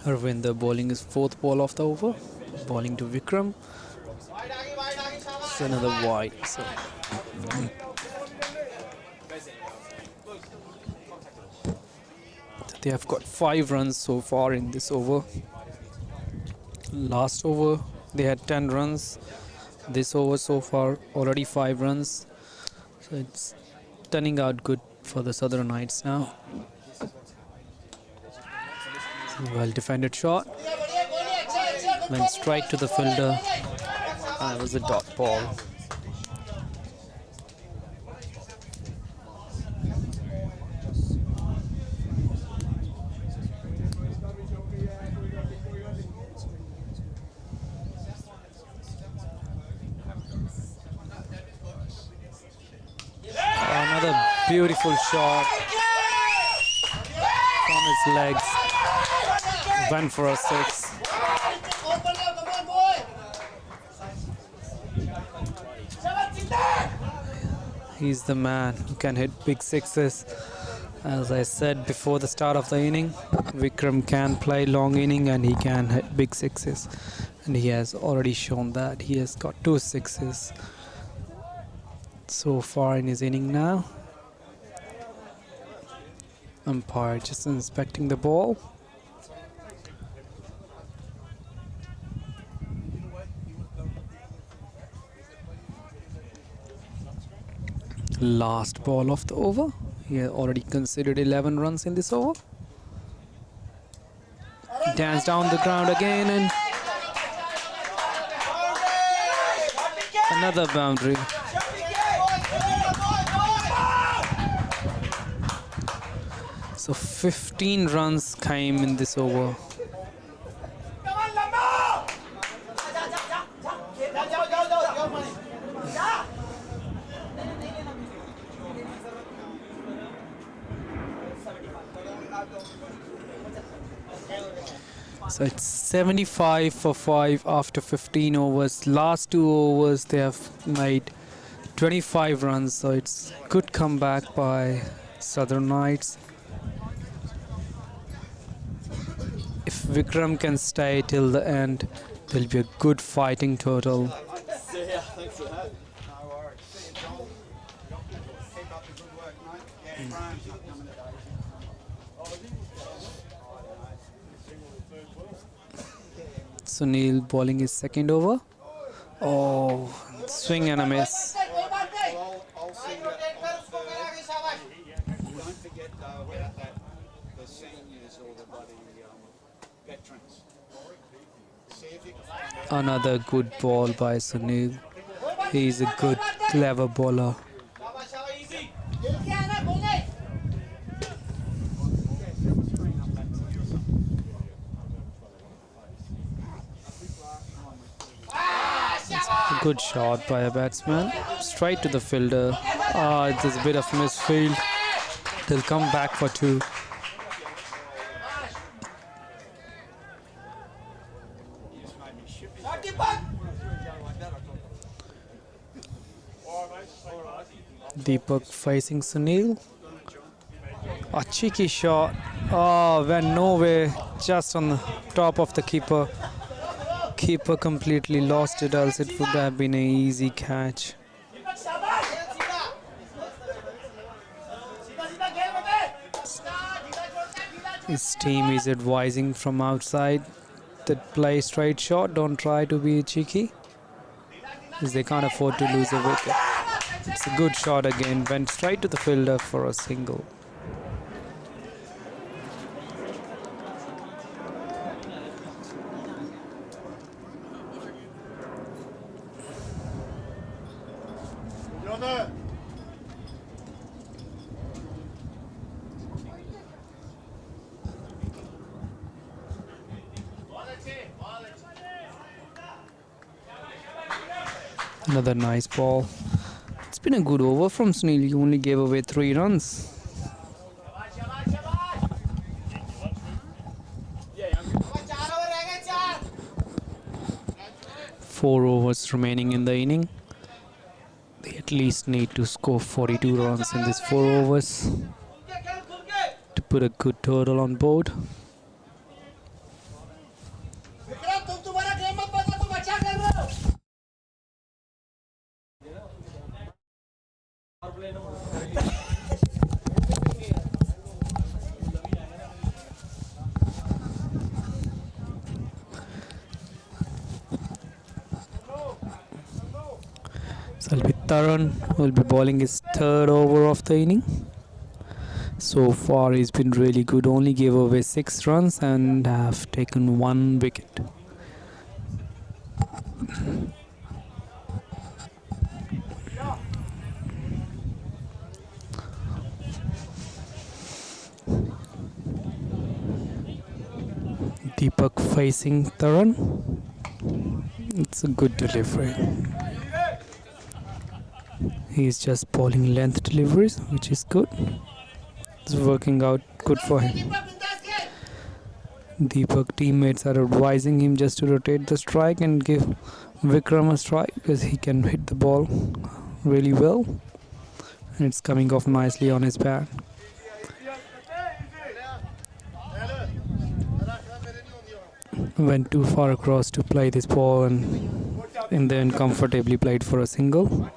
Harvinder bowling his 4th ball of the over. Bowling to Vikram. It's another wide. So they have got 5 runs so far in this over. Last over they had 10 runs. This over so far already 5 runs. So it's turning out good for the Southern Knights now. Well defended shot. Went straight to the fielder. That was a dot ball. Another beautiful shot from his legs. Went for a 6. He's the man who can hit big sixes. As I said before the start of the inning, Vikram can play long inning and he can hit big sixes. And he has already shown that. He has got 2 sixes so far in his inning now. Umpire just inspecting the ball. Last ball of the over. He had already considered 11 runs in this over. Dance down the ground again and another boundary. So 15 runs came in this over. So it's 75 for 5 after 15 overs. Last 2 overs they have made 25 runs, so it's good comeback by Southern Knights. If Vikram can stay till the end, there'll be a good fighting total. Yeah, thanks for that. No worries. See you, Joel. Keep up the good work, mate. Yeah, Graham's not coming today. Sunil bowling his second over. Oh, swing and a miss. I'll see that. Don't forget though about that, the seniors or the bloody veterans. See if you can find out. Another good ball by Sunil. He's a good, clever bowler. A good shot by a batsman. Straight to the fielder. There's a bit of misfield. They'll come back for 2. Deepak facing Sunil. A cheeky shot. Went nowhere. Just on the top of the keeper. Keeper completely lost it, else it would have been an easy catch. His team is advising from outside that play straight shot, don't try to be cheeky, because they can't afford to lose a wicket. It's a good shot again, went straight to the fielder for a single. Another nice ball. It's been a good over from Sunil. He only gave away 3 runs. Four overs remaining in the inning. They at least need to score 42 runs in these 4 overs to put a good total on board. So it'll be Taran who will be bowling his 3rd over of the inning. So far he's been really good, only gave away 6 runs and have taken 1 wicket. Deepak facing Taran. It's a good delivery. He's just bowling length deliveries, which is good. It's working out good for him. Deepak teammates are advising him just to rotate the strike and give Vikram a strike, because he can hit the ball really well and it's coming off nicely on his bat. Went too far across to play this ball and then comfortably played for a single.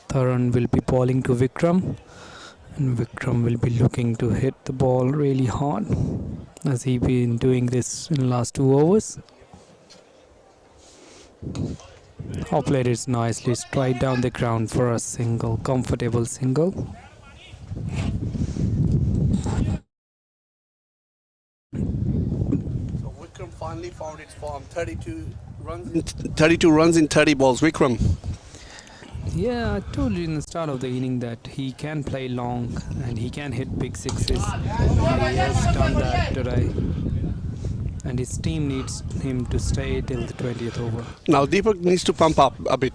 Taran will be bowling to Vikram, and Vikram will be looking to hit the ball really hard, as he been doing this in the last 2 overs. Played it nicely, straight down the ground for a single, comfortable single. So Vikram finally found its form. 32 runs in 30 balls. Vikram. Yeah, I told you in the start of the inning that he can play long and he can hit big sixes. And he has done that today. And his team needs him to stay till the 20th over. Now Deepak needs to pump up a bit.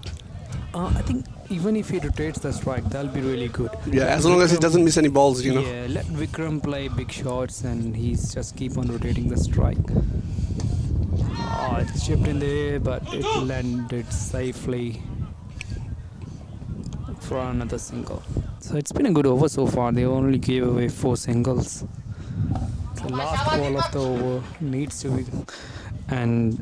I think Even if he rotates the strike, that'll be really good. Yeah, as long as he doesn't miss any balls, you know. Yeah, let Vikram play big shots and he's just keep on rotating the strike. Oh, it's chipped in the air, but it landed safely for another single. So it's been a good over so far. They only gave away 4 singles. The last ball of the over needs to be, and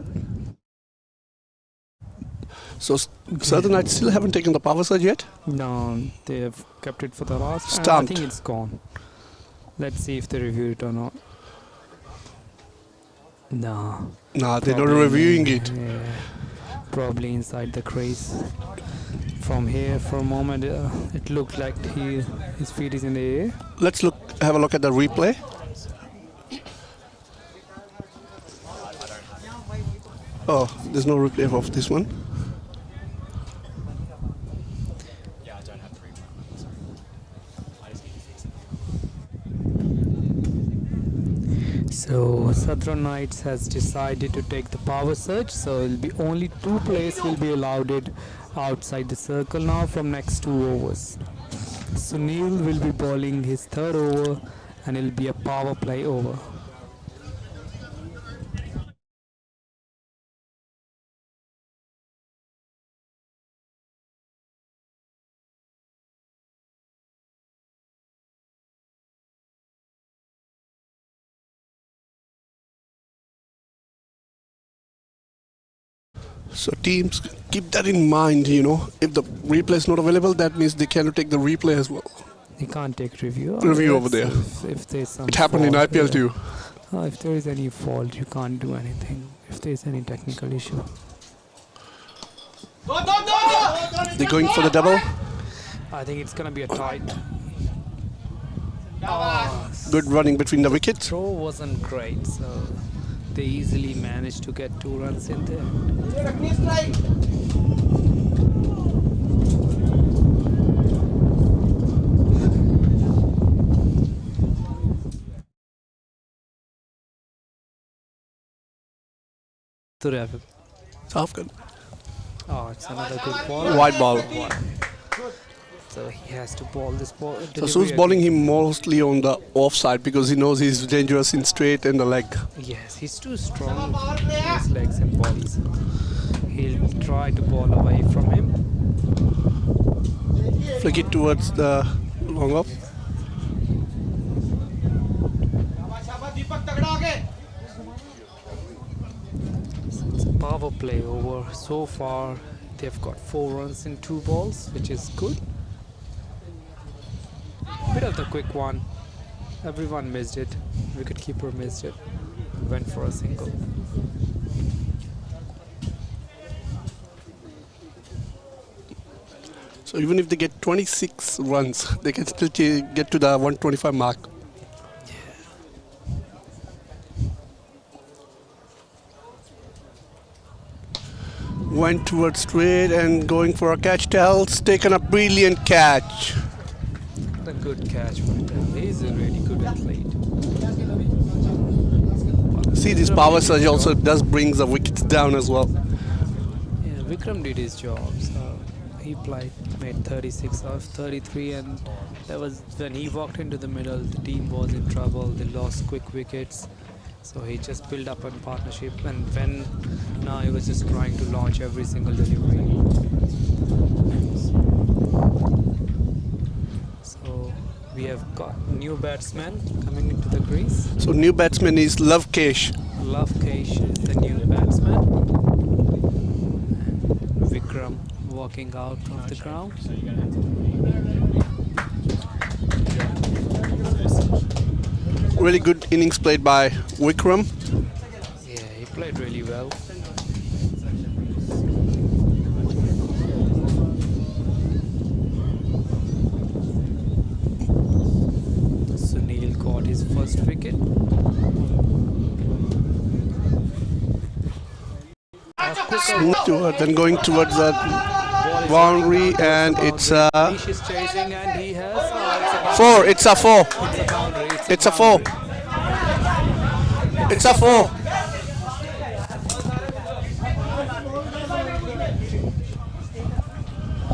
So Southern Knights still haven't taken the power surge yet. no, they have kept it for the last. And I Stumped. think it's gone. Let's see if they review it or not. No. Nah, they're not Probably reviewing it. Yeah, probably inside the crease. From here, for a moment, it looked like his feet is in the air. Let's have a look at the replay. Oh, there's no replay of this one. So Southern Knights has decided to take the power surge. So it'll be only 2 players will be allowed it outside the circle now from next 2 overs. Sunil will be bowling his 3rd over, and it'll be a power play over. So teams keep that in mind, you know. If the replay is not available, that means they cannot take the replay as well. You can't take review. Review over there. If there's some It happened in fault, IPL yeah. too. If there is any fault, you can't do anything. If there's any technical issue. They're going for the double. I think it's gonna be a tight. Good running between the wickets. Throw wasn't great, so they easily managed to get 2 runs in there. Afghan. Oh, it's another good ball. Wide ball. So he has to ball this ball. So Su's bowling him mostly on the offside because he knows he's dangerous in straight and the leg. Yes, he's too strong with his legs and bodies. He'll try to ball away from him. Flick it towards the long off. It's a power play over. So far, they've got 4 runs in 2 balls, which is good. Bit of the quick one. Everyone missed it. Wicketkeeper missed it. Went for a single. So even if they get 26 runs, they can still get to the 125 mark. Went towards straight and going for a catch. Tells taken a brilliant catch. A good catch for him. He's a really good athlete. See, this power surge also does bring the wickets down as well. Yeah, Vikram did his job. So he made 36 out of 33, and that was when he walked into the middle. The team was in trouble. They lost quick wickets. So he just built up a partnership, and now he was just trying to launch every single delivery. So we have got new batsman coming into the crease. So new batsman is Lovekesh. Lovekesh is the new batsman. And Vikram walking out of the ground. Really good innings played by Vikram. Yeah, he played really well. Sunil got his first wicket. Then going towards the boundary, and it's a Nish is chasing, and he has 4. It's a 4. it's a boundary. It's a 4. It's a 4.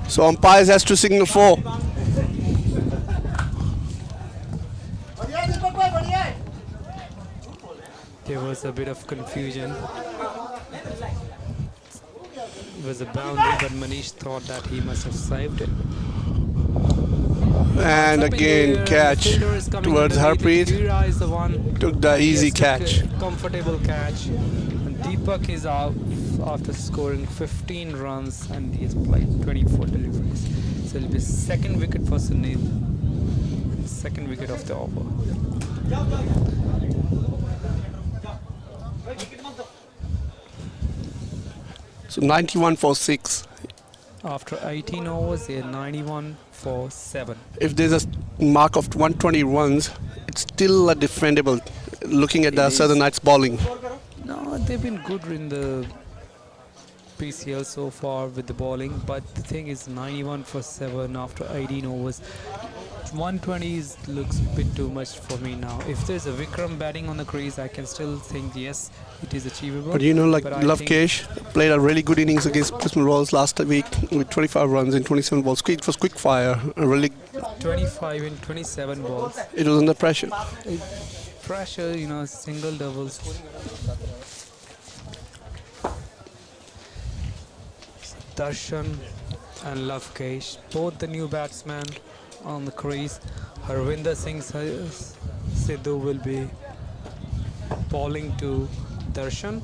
So umpires has to signal 4. There was a bit of confusion. It was a boundary, but Manish thought that he must have saved it. And Jumping again there, the catch fielder is coming towards underneath it. Harpreet. Hira is the one Took the who easy just took catch. a comfortable catch. And Deepak is out after scoring 15 runs and he has played 24 deliveries. So it'll be second wicket for Sunil. Second wicket of the over. So 91 for 6. After 18 overs, they are 91 for 7. If there's a mark of 120 runs, it's still a defendable. Looking at the It Southern is. Knights bowling. No, they've been good in the PCL so far with the bowling, but the thing is 91 for 7 after 18 overs. 120 looks a bit too much for me now. If there's a Vikram batting on the crease, I can still think yes, it is achievable. But you know, like But I Love think Kesh played a really good innings against Prismal Rolls last week with 25 runs in 27 balls. It was quick fire. Really, 25 in 27 balls. it was under pressure. Pressure, you know, single doubles. Darshan and Love Kesh, both the new batsmen on the crease. Harvinder Singh Sidhu will be bowling to Darshan.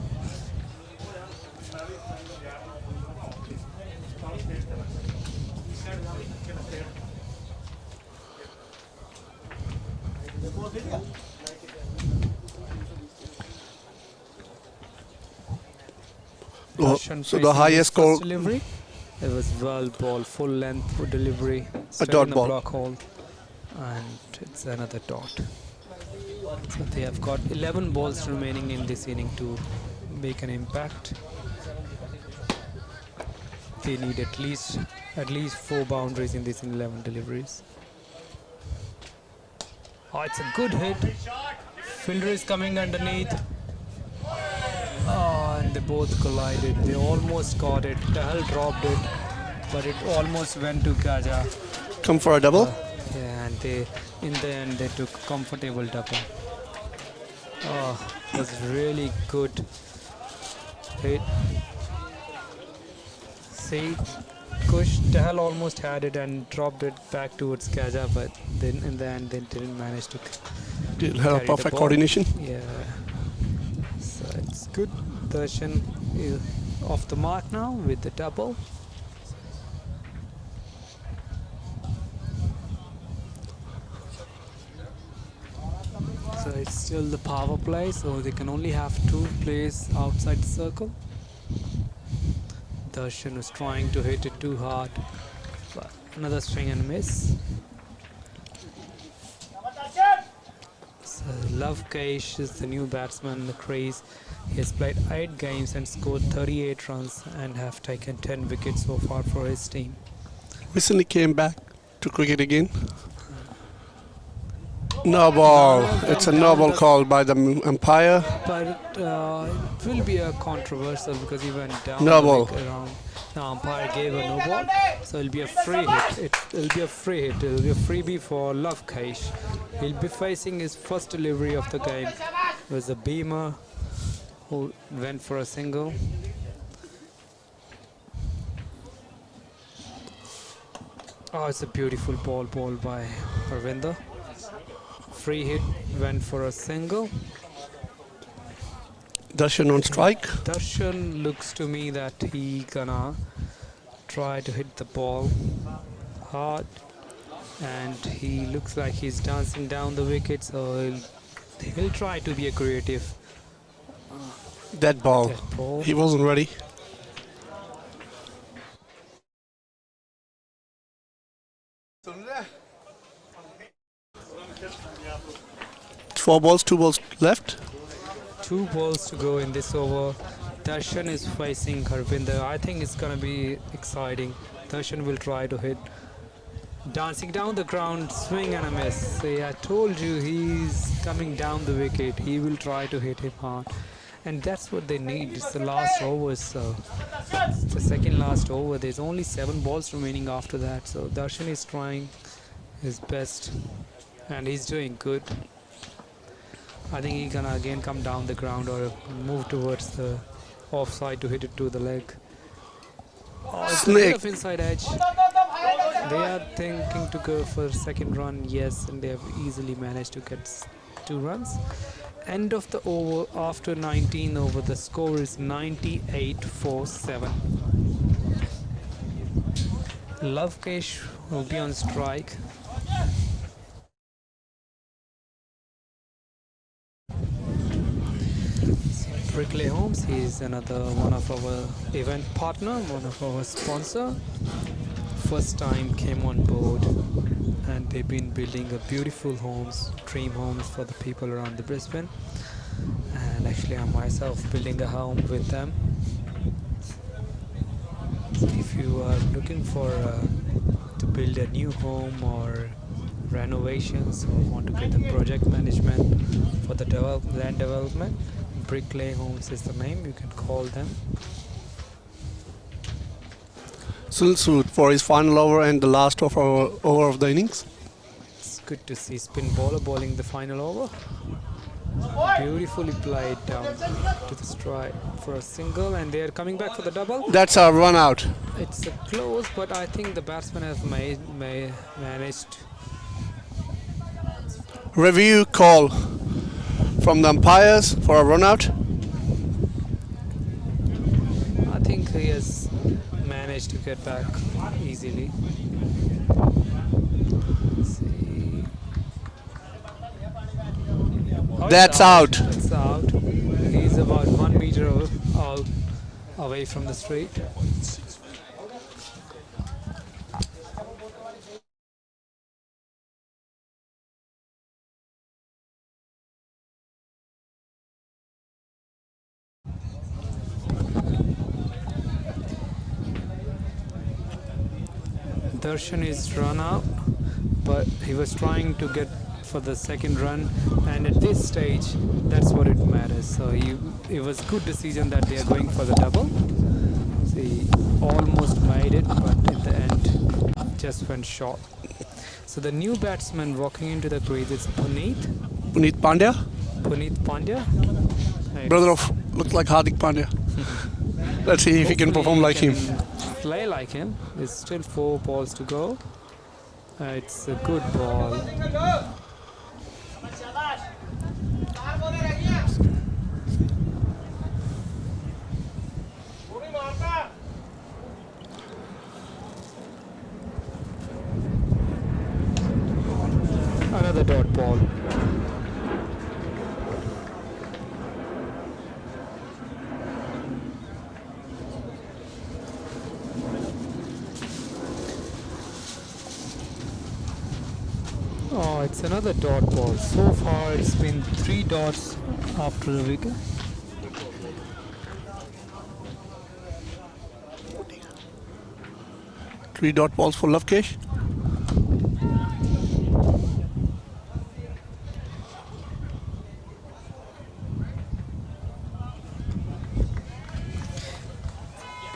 Oh, Darshan so the facing highest his score, first delivery. It was well ball, full length delivery. Straight dot in the ball. block hole, and it's another dot. So they have got 11 balls remaining in this inning to make an impact. They need at least 4 boundaries in this 11 deliveries. Oh, it's a good hit. Fielder is coming underneath. Oh, and they both collided. They almost caught it. Tahal dropped it, but it almost went to Gaja. come for a double. Yeah, and in the end, they took comfortable double. Oh, it was really good hit. See, Kush Tahal almost had it and dropped it back towards Gaja, but then in the end, they didn't manage to. Did have a carry the perfect ball. coordination. Yeah. So it's good. Darshan is off the mark now with the double. So it's still the power play, so they can only have 2 plays outside the circle. Darshan was trying to hit it too hard, but another swing and miss. So Love Kesh is the new batsman in the crease. He has played 8 games and scored 38 runs and have taken 10 wickets so far for his team. Recently came back to cricket again. No ball. It's a no ball call by the umpire. But it will be a controversial because he went down No the ball. wicket around. The umpire gave a no ball, so it'll be a free hit. It'll be a free hit. It'll be a freebie for Love Kesh. He'll be facing his first delivery of the game. It was a Beamer who went for a single. Oh, it's a beautiful ball by Harvinder. Free hit, went for a single. Darshan on strike. Darshan looks to me that he gonna try to hit the ball hard, and he looks like he's dancing down the wicket, so he'll try to be a creative. Dead ball. Dead ball. He wasn't ready. Four balls, 2 balls left. 2 balls to go in this over. Darshan is facing Harvinder. I think it's gonna be exciting. Darshan will try to hit. Dancing down the ground, swing and a miss. See, I told you he's coming down the wicket. He will try to hit him hard. and that's what they need. It's the last over, so it's the second last over. There's only 7 balls remaining after that, so Darshan is trying his best and he's doing good. I think he's gonna again come down the ground or move towards the offside to hit it to the leg. Oh, it's a bit Snake. of inside edge. They are thinking to go for second run, yes, and they have easily managed to get 2 runs. End of the over after 19 over. The score is 98 for 7. Lovekesh will be on strike. Brickley Homes, he is another one of our event partner, one of our sponsor. First time came on board and they've been building a beautiful homes, dream homes for the people around the Brisbane. And actually I'm myself building a home with them. So if you are looking for to build a new home or renovations or want to get the project management for the land development, Brickley Homes is the name. You can call them. Sunil for his final over and the last over of the innings. It's good to see spin bowler bowling the final over. Beautifully played down to the strike for a single, and they are coming back for the double. That's a run out. It's a close, but I think the batsman has managed. Review call from the umpires for a run out. I think he has managed to get back easily. Let's see. Oh, That's out. It's out. He's about 1 meter out away from the straight. Darshan is run out, but he was trying to get for the second run, and at this stage that's what it matters. So it was good decision that they are going for the double. He almost made it, but in the end just went short. So the new batsman walking into the crease is Puneet Pandya, Pandya. brother of looks like Hardik Pandya. Let's see if he can perform like him. Play like him. There's still 4 balls to go. It's a good ball. Another dot ball. Oh, it's another dot ball. So far it's been 3 dots after the wicket. Three dot balls for Lovekesh.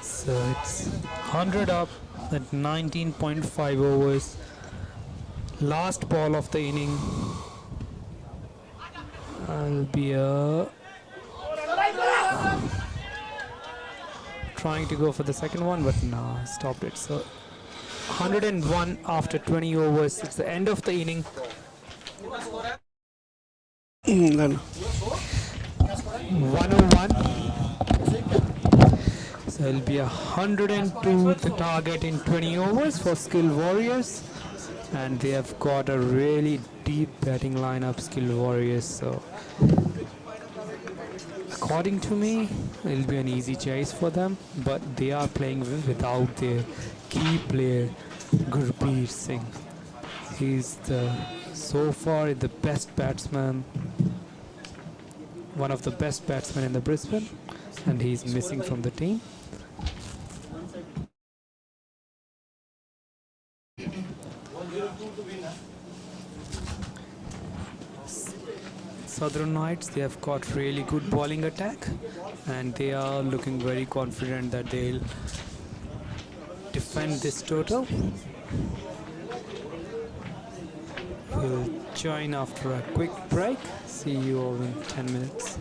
So it's 100 up at 19.5 overs. Last ball of the inning. I'll be trying to go for the second one, but no, stopped it. So 101 after 20 overs. It's the end of the inning. Then 101. So it'll be 102 the target in 20 overs for Skill Warriors. And they have got a really deep batting lineup, Skill Warriors. So according to me, it'll be an easy chase for them. But they are playing without their key player, Gurpreet Singh. He's so far the best batsman, one of the best batsmen in the Brisbane, and he's missing from the team. Southern Knights. They have got really good bowling attack, and they are looking very confident that they'll defend this total. We'll join after a quick break. See you all in 10 minutes.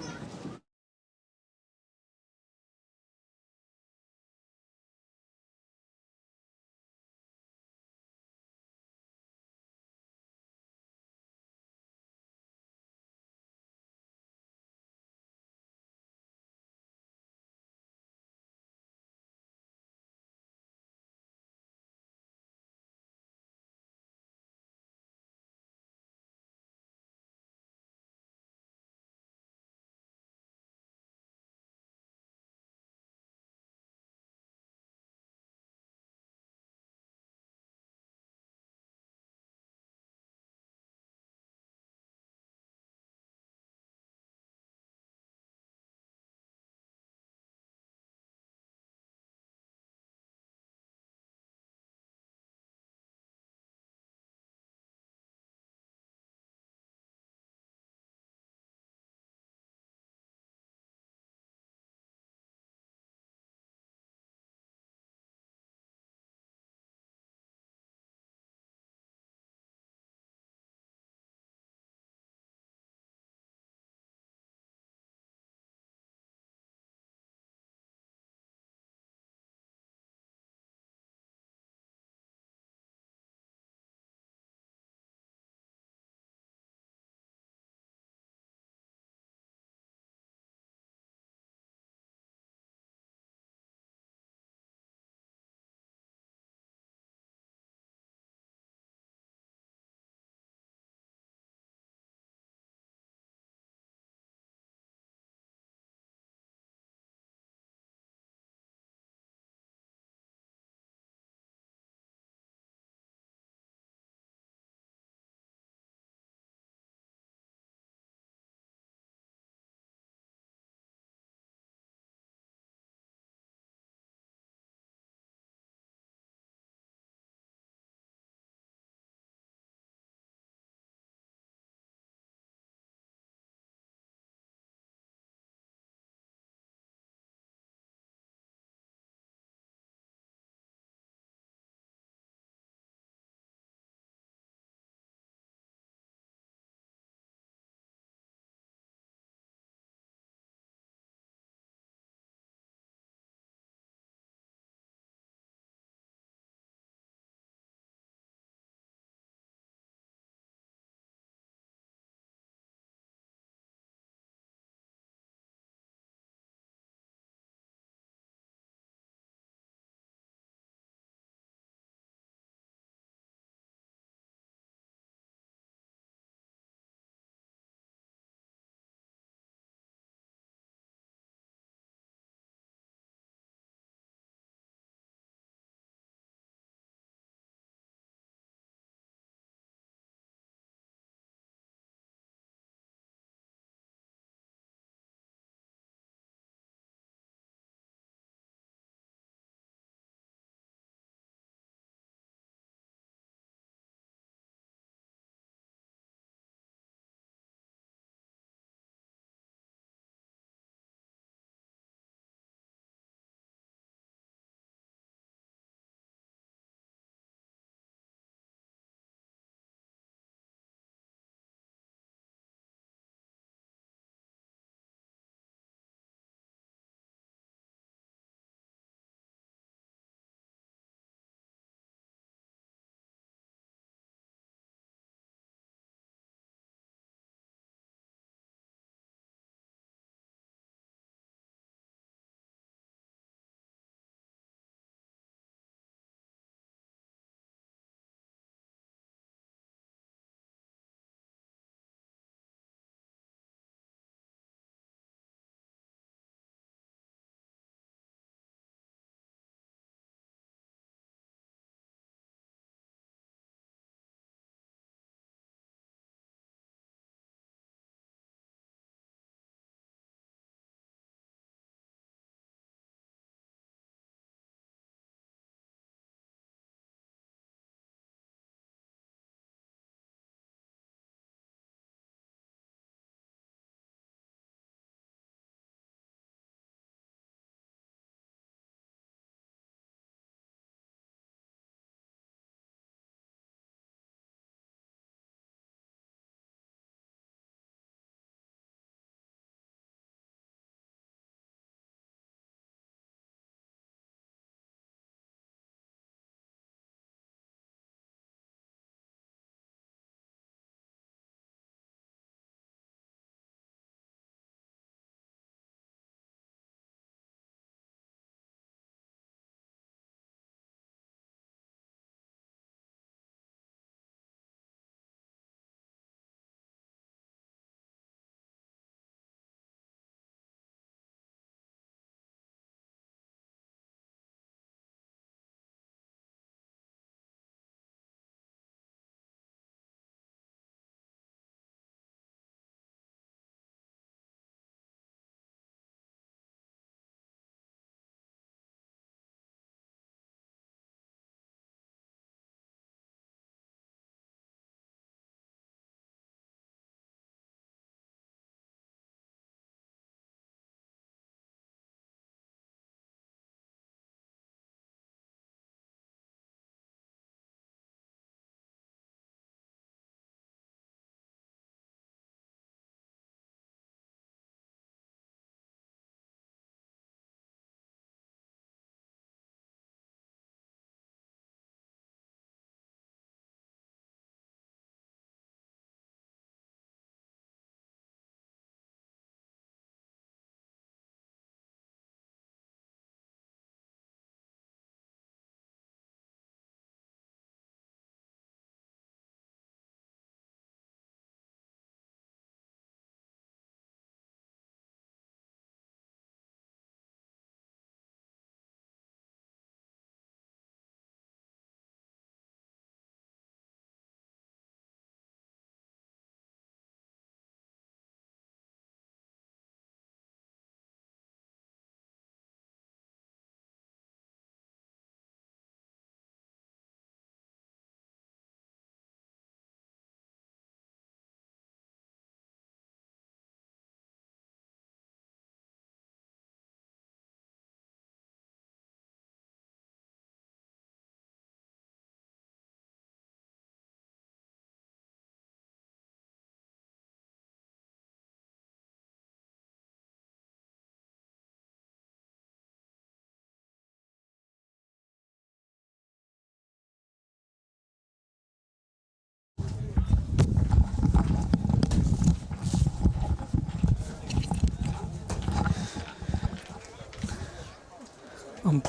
Um,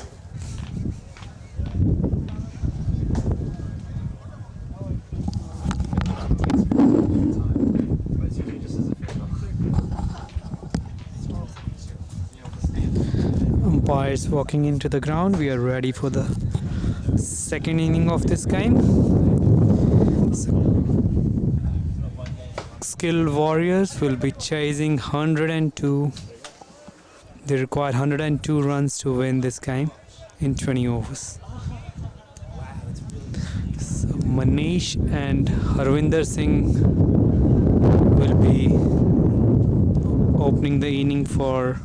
Umpires walking into the ground. We are ready for the second inning of this game. Skilled Warriors will be chasing 102. They require 102 runs to win this game in 20 overs. So Manish and Harvinder Singh will be opening the inning for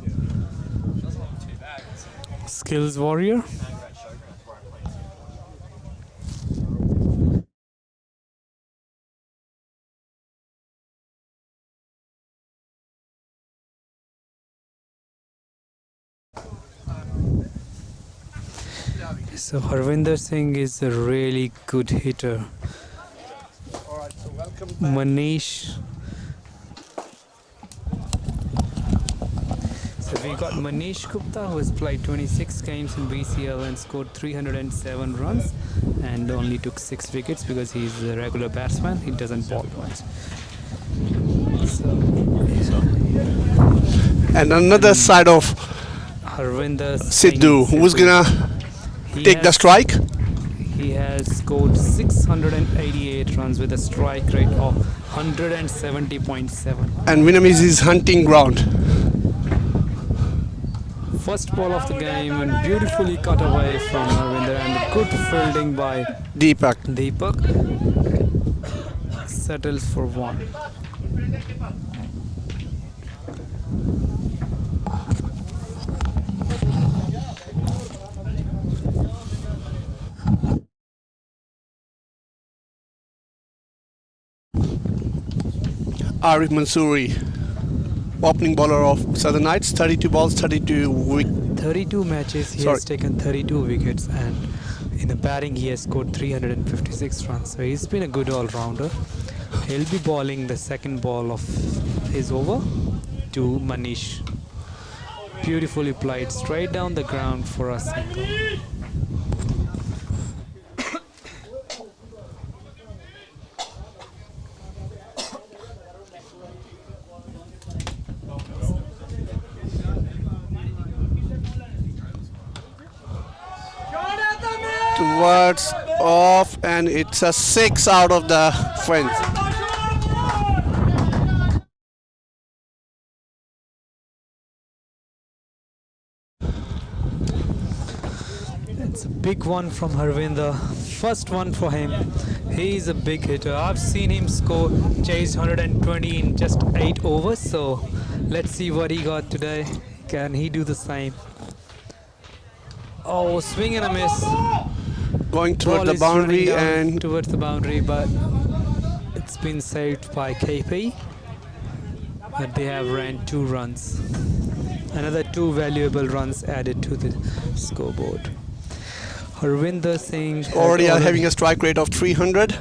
Skills Warrior. So Harvinder Singh is a really good hitter. Manish. So we got Manish Gupta, who has played 26 games in BCL and scored 307 runs and only took 6 wickets because he's a regular batsman. He doesn't bowl much. So, And another side of Harvinder Sidhu, Singh, who's gonna take the strike? He has scored 688 runs with a strike rate of 170.7. And Vinam is his hunting ground. First ball of the game and beautifully cut away from Harvinder and good fielding by Deepak. Deepak. Settles for 1. Arif Mansoori, opening bowler of Southern Knights, 32 balls, 32 32 matches, he has taken 32 wickets, and in the batting he has scored 356 runs. So he's been a good all-rounder. He'll be bowling the second ball of his over to Manish. Beautifully played straight down the ground for a single. towards off, and it's a 6 out of the fence. It's a big one from Harvinder. First one for him. He's a big hitter. I've seen him chase 120 in just 8 overs. So let's see what he got today. Can he do the same? Oh, swing and a miss. Going toward Ball the is boundary running down and towards the boundary, but it's been saved by KP. But they have ran 2 runs. Another 2 valuable runs added to the scoreboard. Harvinder Singh already are having a strike rate of 300.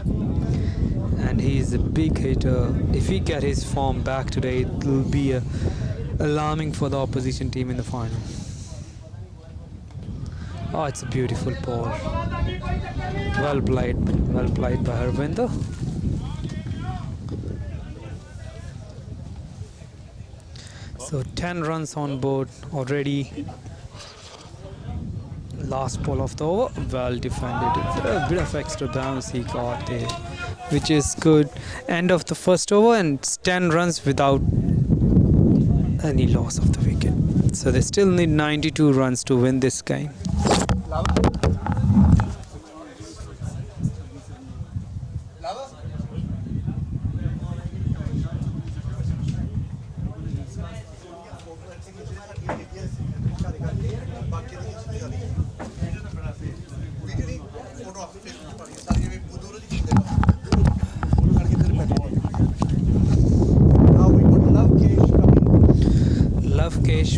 and he's a big hitter. If he get his form back today, it will be alarming for the opposition team in the final. Oh, it's a beautiful ball. Well played by Harvinder. So 10 runs on board already. Last ball of the over, well defended. A bit of extra bounce he got there, which is good. End of the first over, and it's 10 runs without any loss of the wicket. So they still need 92 runs to win this game.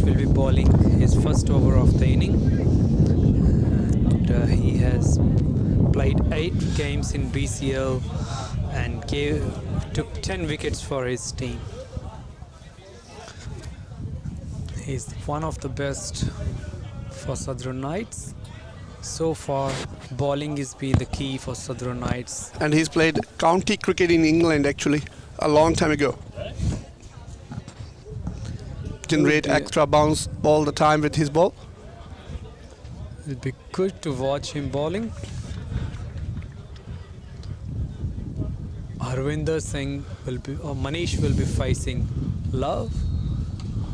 Will be bowling his first over of the inning, and he has played 8 games in BCL and took 10 wickets for his team. He's one of the best for Southern Knights. So far, bowling has been the key for Southern Knights. And he's played county cricket in England actually a long time ago. Generate extra bounce all the time with his ball. It'll be good to watch him bowling. Harvinder Singh will be, or Manish will be facing Love.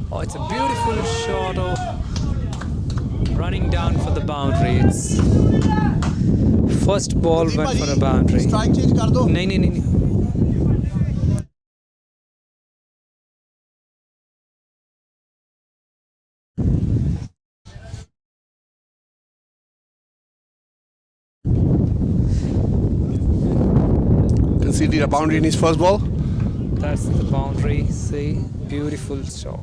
Oh, it's a beautiful shot of running down for the boundary. It's first ball went for a boundary. Strike change कर दो. नहीं नहीं नहीं नहीं. Conceded a boundary in his first ball. That's the boundary. See, beautiful shot.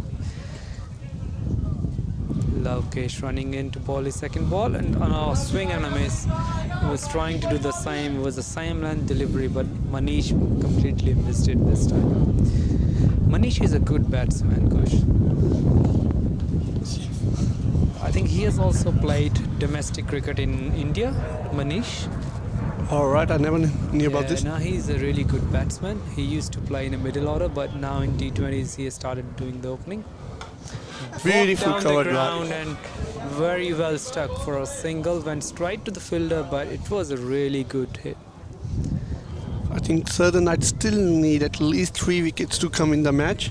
Lavkesh running in to bowl his second ball and on a swing and a miss. He was trying to do the same. It was the same length delivery, but Manish completely missed it this time. Manish is a good batsman, Kush. I think he has also played domestic cricket in India, Manish. All right, I never knew about this. Now he's a really good batsman. He used to play in a middle order, but now in T20s he has started doing the opening. Beautiful Walked down covered the ground right. and very well stuck for a single. Went straight to the fielder, but it was a really good hit. I think Southern Knights still need at least 3 wickets to come in the match.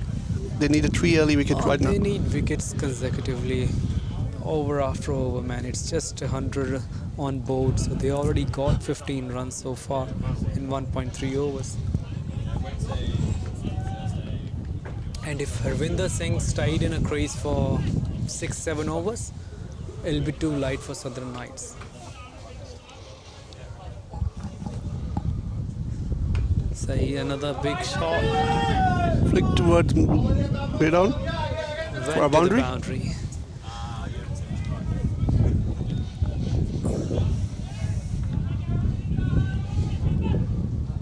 They need a 3 early wicket right now. They need wickets consecutively, over after over, man. It's just 100 on board, so they already got 15 runs so far in 1.3 overs. And if Harvinder Singh stayed in a crease for 6-7 overs, it'll be too light for Southern Knights. So another big shot. Flick towards mid on for a boundary. Boundary.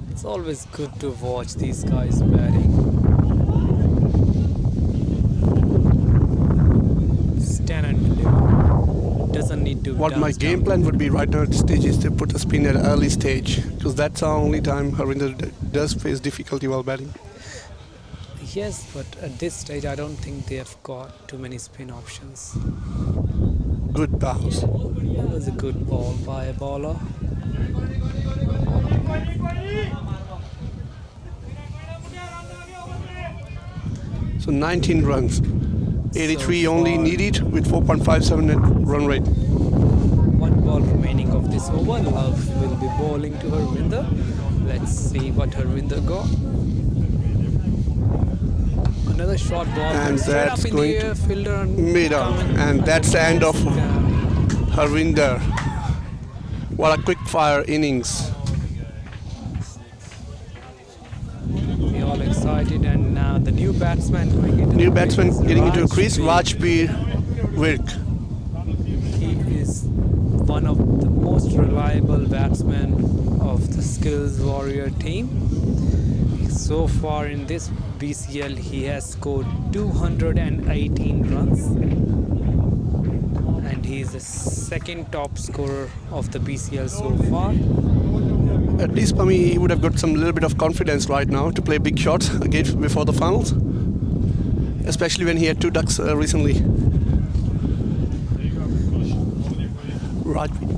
It's always good to watch these guys batting. Stand and deliver. Doesn't need to. What my dance game down. plan would be right now at this stage is to put a spin at an early stage, because that's the only time Harvinder does face difficulty while batting. Yes, but at this stage, I don't think they have got too many spin options. Good bounce. That was a good ball by a bowler. So 19 runs. 83 So only far. needed with 4.57 net run rate. One ball remaining of this over. Love will be bowling to Harvinder. Let's see what Harvinder got. Another short ball. And straight that's up in going the to air, fielder and mid on. And that's the end of Harvinder. What a quick fire innings. We all excited, and now the new batsman going into New the batsman crease is getting into a crease, Rajveer. Rajveer Virk. He is one of the most reliable batsmen of the Skills Warrior team. So far in this BCL, he has scored 218 runs, and he is the second top scorer of the BCL so far. At least for me, he would have got some little bit of confidence right now to play big shots again before the finals, especially when he had 2 ducks recently. Rajveer.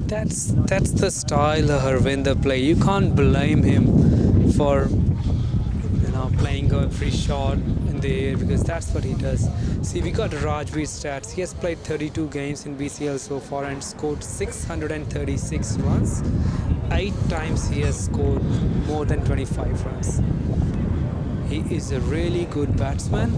That's the style of Harvinder play. You can't blame him for playing a free shot in the air, because that's what he does. See, we got Rajveer's stats. He has played 32 games in BCL so far and scored 636 runs. 8 times he has scored more than 25 runs. He is a really good batsman.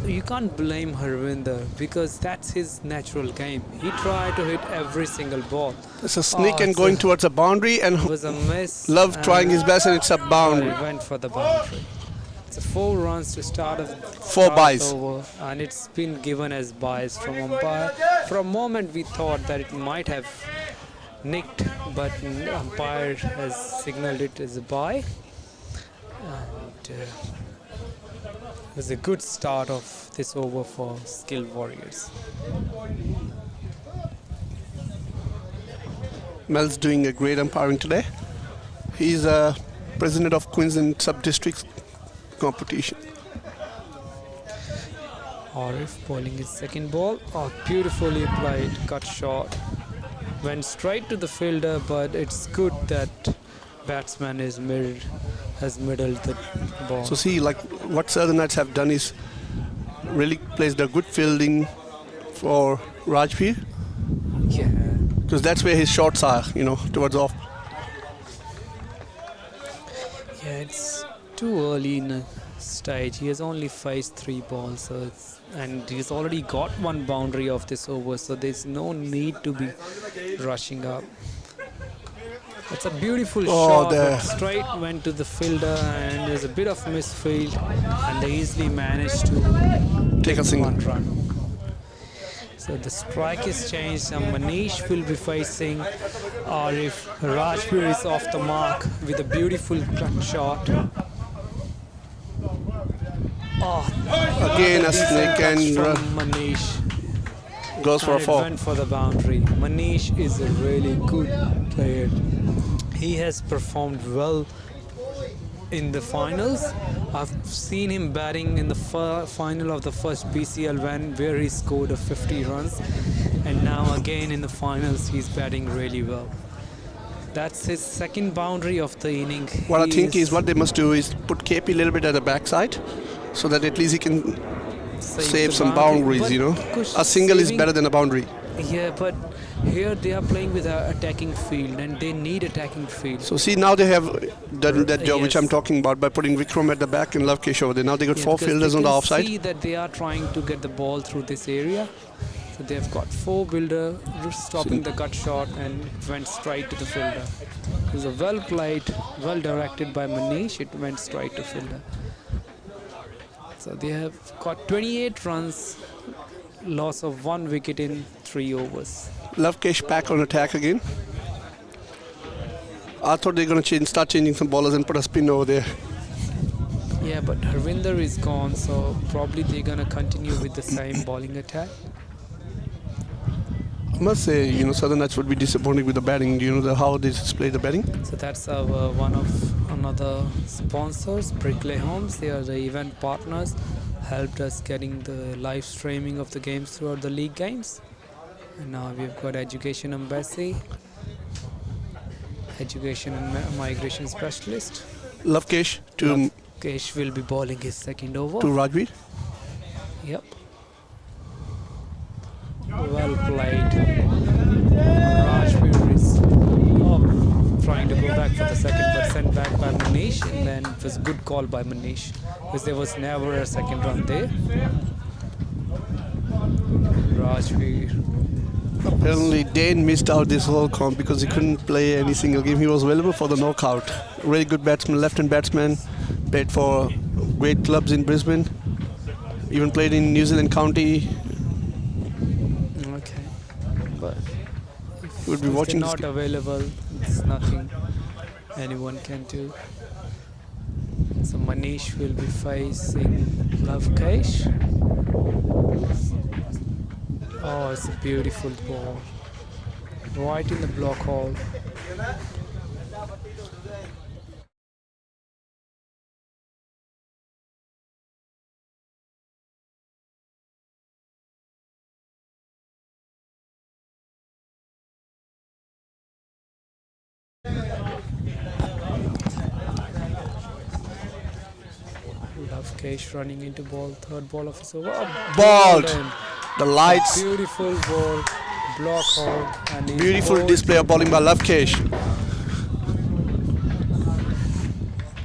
You can't blame Harvinder, because that's his natural game. He tried to hit every single ball. It's a sneak and going towards a boundary, and It was a miss. Love and trying his best, and it's a boundary. It went for the boundary. It's a 4 runs to start of 4 byes. over, and it's been given as byes from umpire. For a moment, we thought that it might have nicked, but umpire has signaled it as a bye. And It was a good start of this over for skilled warriors. Mel's doing a great umpiring today. He's a president of Queensland Sub-District competition. Arif bowling his second ball. Oh, beautifully played, cut shot. Went straight to the fielder, but it's good that batsman has middled the ball. So see, like what Southern Knights have done is really placed a good fielding for Rajveer, Yeah, because that's where his shots are, towards off. yeah, it's too early in a stage. He has only faced 3 balls, so and he's already got 1 boundary of this over, so there's no need to be rushing up. It's a beautiful shot, there. but straight went to the fielder, and there's a bit of misfield, and they easily managed to Take a single. 1 run. So the strike is changed, and Manish will be facing Arif. Rajveer is off the mark with a beautiful cut shot. Oh, Again a decent snake touch and from Manish. goes for a And it 4. went for the boundary. Manish is a really good player. He has performed well in the finals. I've seen him batting in the final of the first BCL where he scored a 50 runs, and now again in the finals he's batting really well. That's his second boundary of the inning. What I He think is what they must do is put KP a little bit at the backside, so that at least he can save the some boundary. boundaries. But Kush, A single is saving- better than a boundary. Yeah, but here they are playing with an attacking field, and they need attacking field. So see, now they have done that job which Yes. I'm talking about by putting Vikram at the back and Lovekesh over there. Now they got Yeah, 4 because fielders they on the can offside. see that they are trying to get the ball through this area. So they've got 4 builder stopping the cut shot, and it went straight to the fielder. It was a well played, well directed by Manish. It went straight to fielder. So they have got 28 runs, loss of 1 wicket in 3 overs. Lovekesh back on attack again. I thought they're going to start changing some ballers and put a spin over there. Yeah, but Harvinder is gone, so probably they're gonna continue with the same bowling attack. I must say, Southern Knights would be disappointed with the batting. Do you know how they display the batting? So that's our one of another sponsors, Brickley Homes. They are the event partners, helped us getting the live streaming of the games throughout the league games. And now we've got Education Embassy, Education and Migration Specialist. Lovekesh to Kesh will be bowling his second over. Rajveer. Yep. Well played. Rajveer is trying to go back for the second, but sent back by Manish, and then it was a good call by Manish, because there was never a second run there. Rajveer. Apparently Dane missed out this whole comp because he couldn't play any single game. He was available for the knockout. Really good batsman, left-hand batsman. Played for great clubs in Brisbane. Even played in New Zealand County. Okay. But if Would be they're watching this not game. available, it's nothing anyone can do. So Manish will be facing Lovekesh. Oh, it's a beautiful ball. Right in the block hole. Lovekesh running into ball, third ball of his over. Oh, Balled. done. The lights. Beautiful ball, block hole, and he's Beautiful bowled. display of bowling by Lovekesh.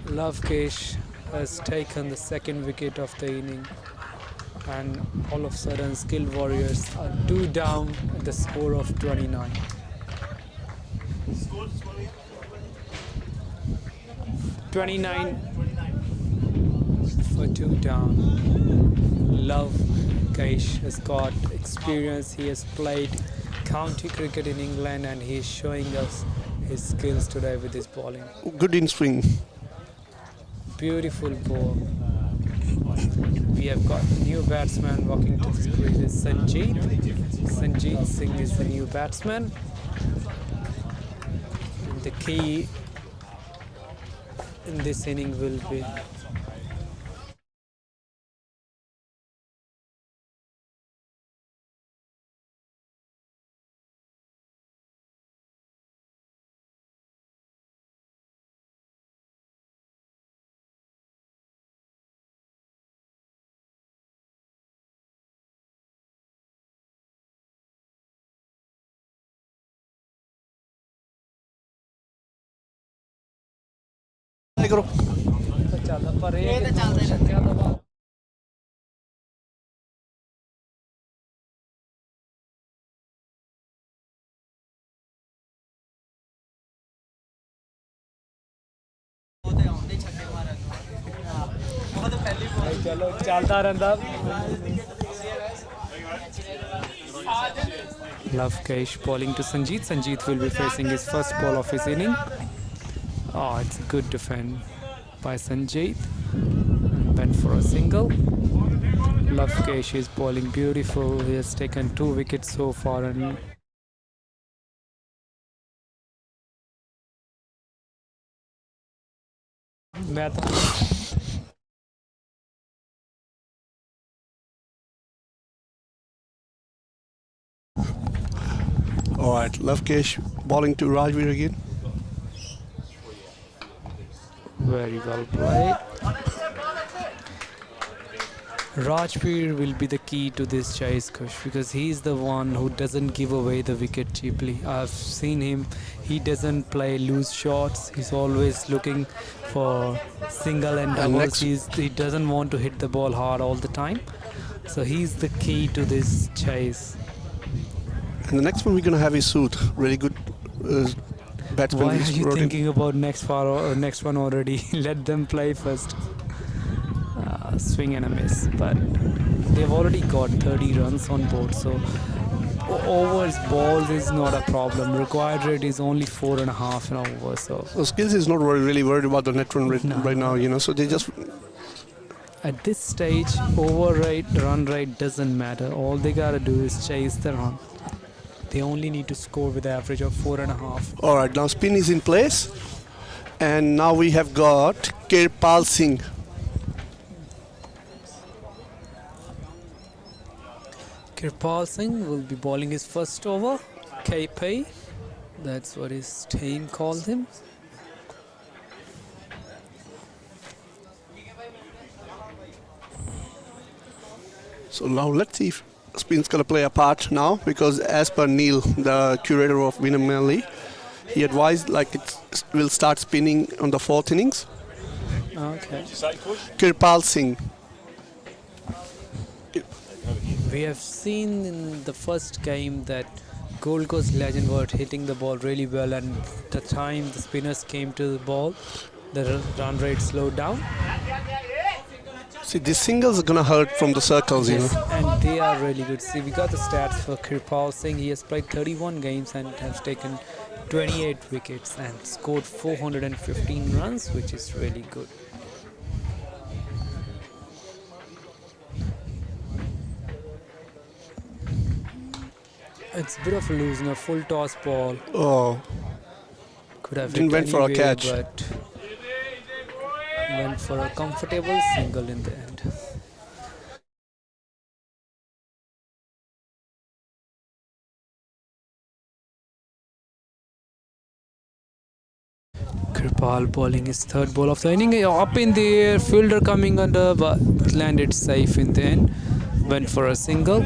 Lovekesh has taken the second wicket of the inning, and all of a sudden skilled warriors are 2 down at the score of 29. For 2 down. Lovekesh has got experience. He has played county cricket in England, and he is showing us his skills today with his bowling. Good in swing. Beautiful ball. We have got new batsman walking to the crease. Sanjeet. Sanjeet Singh is the new batsman. And the key in this inning will be चलो चलता रहता Lavkesh bowling to Sanjeet. Sanjeet will be facing his first ball of his inning. Oh, it's a good defend by Sanjeet. Went for a single. Lavkesh is bowling beautiful. He has taken 2 wickets so far and All right, Lavkesh bowling to Rajveer again. very well played. Rajveer will be the key to this chase, Kush, because he's the one who doesn't give away the wicket cheaply. I've seen him. He doesn't play loose shots. He's always looking for single and doubles. He doesn't want to hit the ball hard all the time. So he's the key to this chase. And the next one we're going to have is Sood. Really good batsman. Why are you thinking about next one already? Let them play first. Swing and a miss, but they've already got 30 runs on board, so overs balls is not a problem. Required rate is only 4.5 an over. So Skills is not really worried about the net run rate right now, you know. So they just at this stage, over rate, run rate doesn't matter. All they gotta do is chase the run. They only need to score with an average of 4.5. All right, now spin is in place, and now we have got Kirpal Singh. Kirpal Singh will be bowling his first over. KP, that's what his team called him. So now let's see if spin's gonna play a part now, because as per Neil, the curator of Winner Manly, he advised like it will start spinning on the 4th innings. Okay. Kirpal Singh. We have seen in the first game that Gold Coast legend were hitting the ball really well, and the time the spinners came to the ball, the run rate slowed down. See, these singles are gonna hurt from the circles, you know. And they are really good. See, we got the stats for Kirpal Singh. He has played 31 games and has taken 28 wickets and scored 415 runs, which is really good. It's a bit of a loosener, full toss ball. Oh, Could have didn't hit went for a anywhere, catch. but went for a comfortable single in the end. Kirpal bowling his third ball of the inning. Up in the air, fielder coming under, but landed safe in the end. Went for a single.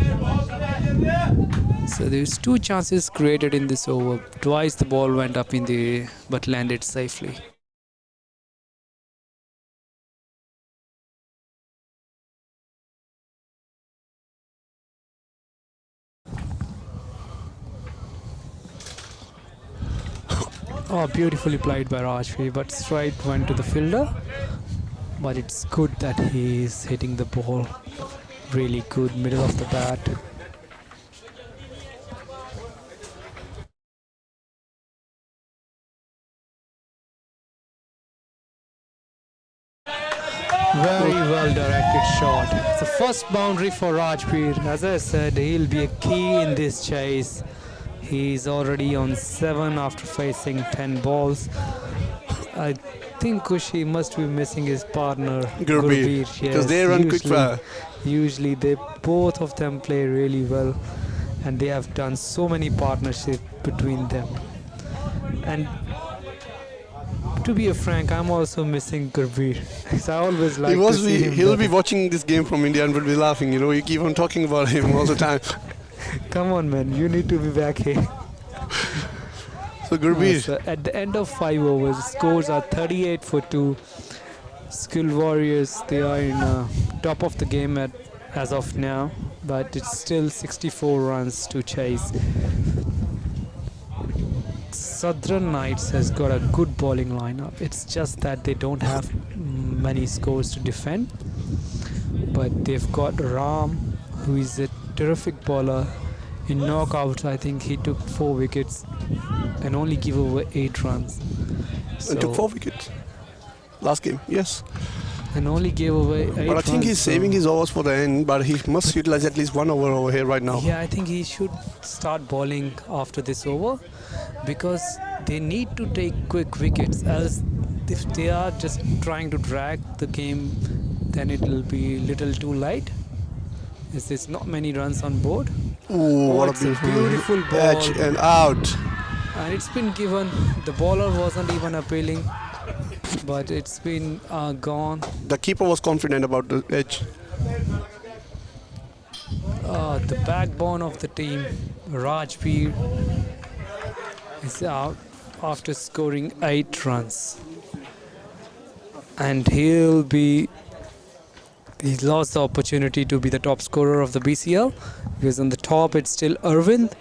So there's 2 chances created in this over. Twice the ball went up in the air, but landed safely. Oh, beautifully played by Rajveer, but straight went to the fielder. But it's good that he is hitting the ball really good, middle of the bat. Very well directed shot. It's the first boundary for Rajveer. As I said, he'll be a key in this chase. He's already on 7 after facing 10 balls. I think Kushi must be missing his partner Gurbir, Gurbir. because they run quick fire. Usually they both of them play really well, and they have done so many partnerships between them. And to be frank, I'm also missing Gurbir. I always like to see him. He'll be watching this game from India and will be laughing. You know, you keep on talking about him all the time. Come on, man, you need to be back here. So Gurbir, So at the end of 5 overs, scores are 38 for 2. Skilled Warriors, they are in top of the game as of now, but it's still 64 runs to chase. Southern Knights has got a good bowling lineup. It's just that they don't have many scores to defend, but they've got Ram, who is a terrific bowler. In knockouts, I think he took 4 wickets and only gave over 8 runs. and took 4 wickets last game. Yes, And only gave away 8 but I think runs, he's saving his overs for the end. But he must utilize at least 1 over over here right now. Yeah, I think he should start bowling after this over, because they need to take quick wickets. Else, if they are just trying to drag the game, then it will be little too late. There's not many runs on board. Ooh, what it's a a beautiful ball. edge and out. And it's been given. The bowler wasn't even appealing, but it's been gone. The keeper was confident about the edge. The backbone of the team, Rajveer, is out after scoring 8 runs. And he's lost the opportunity to be the top scorer of the BCL, because on the top it's still Arvind,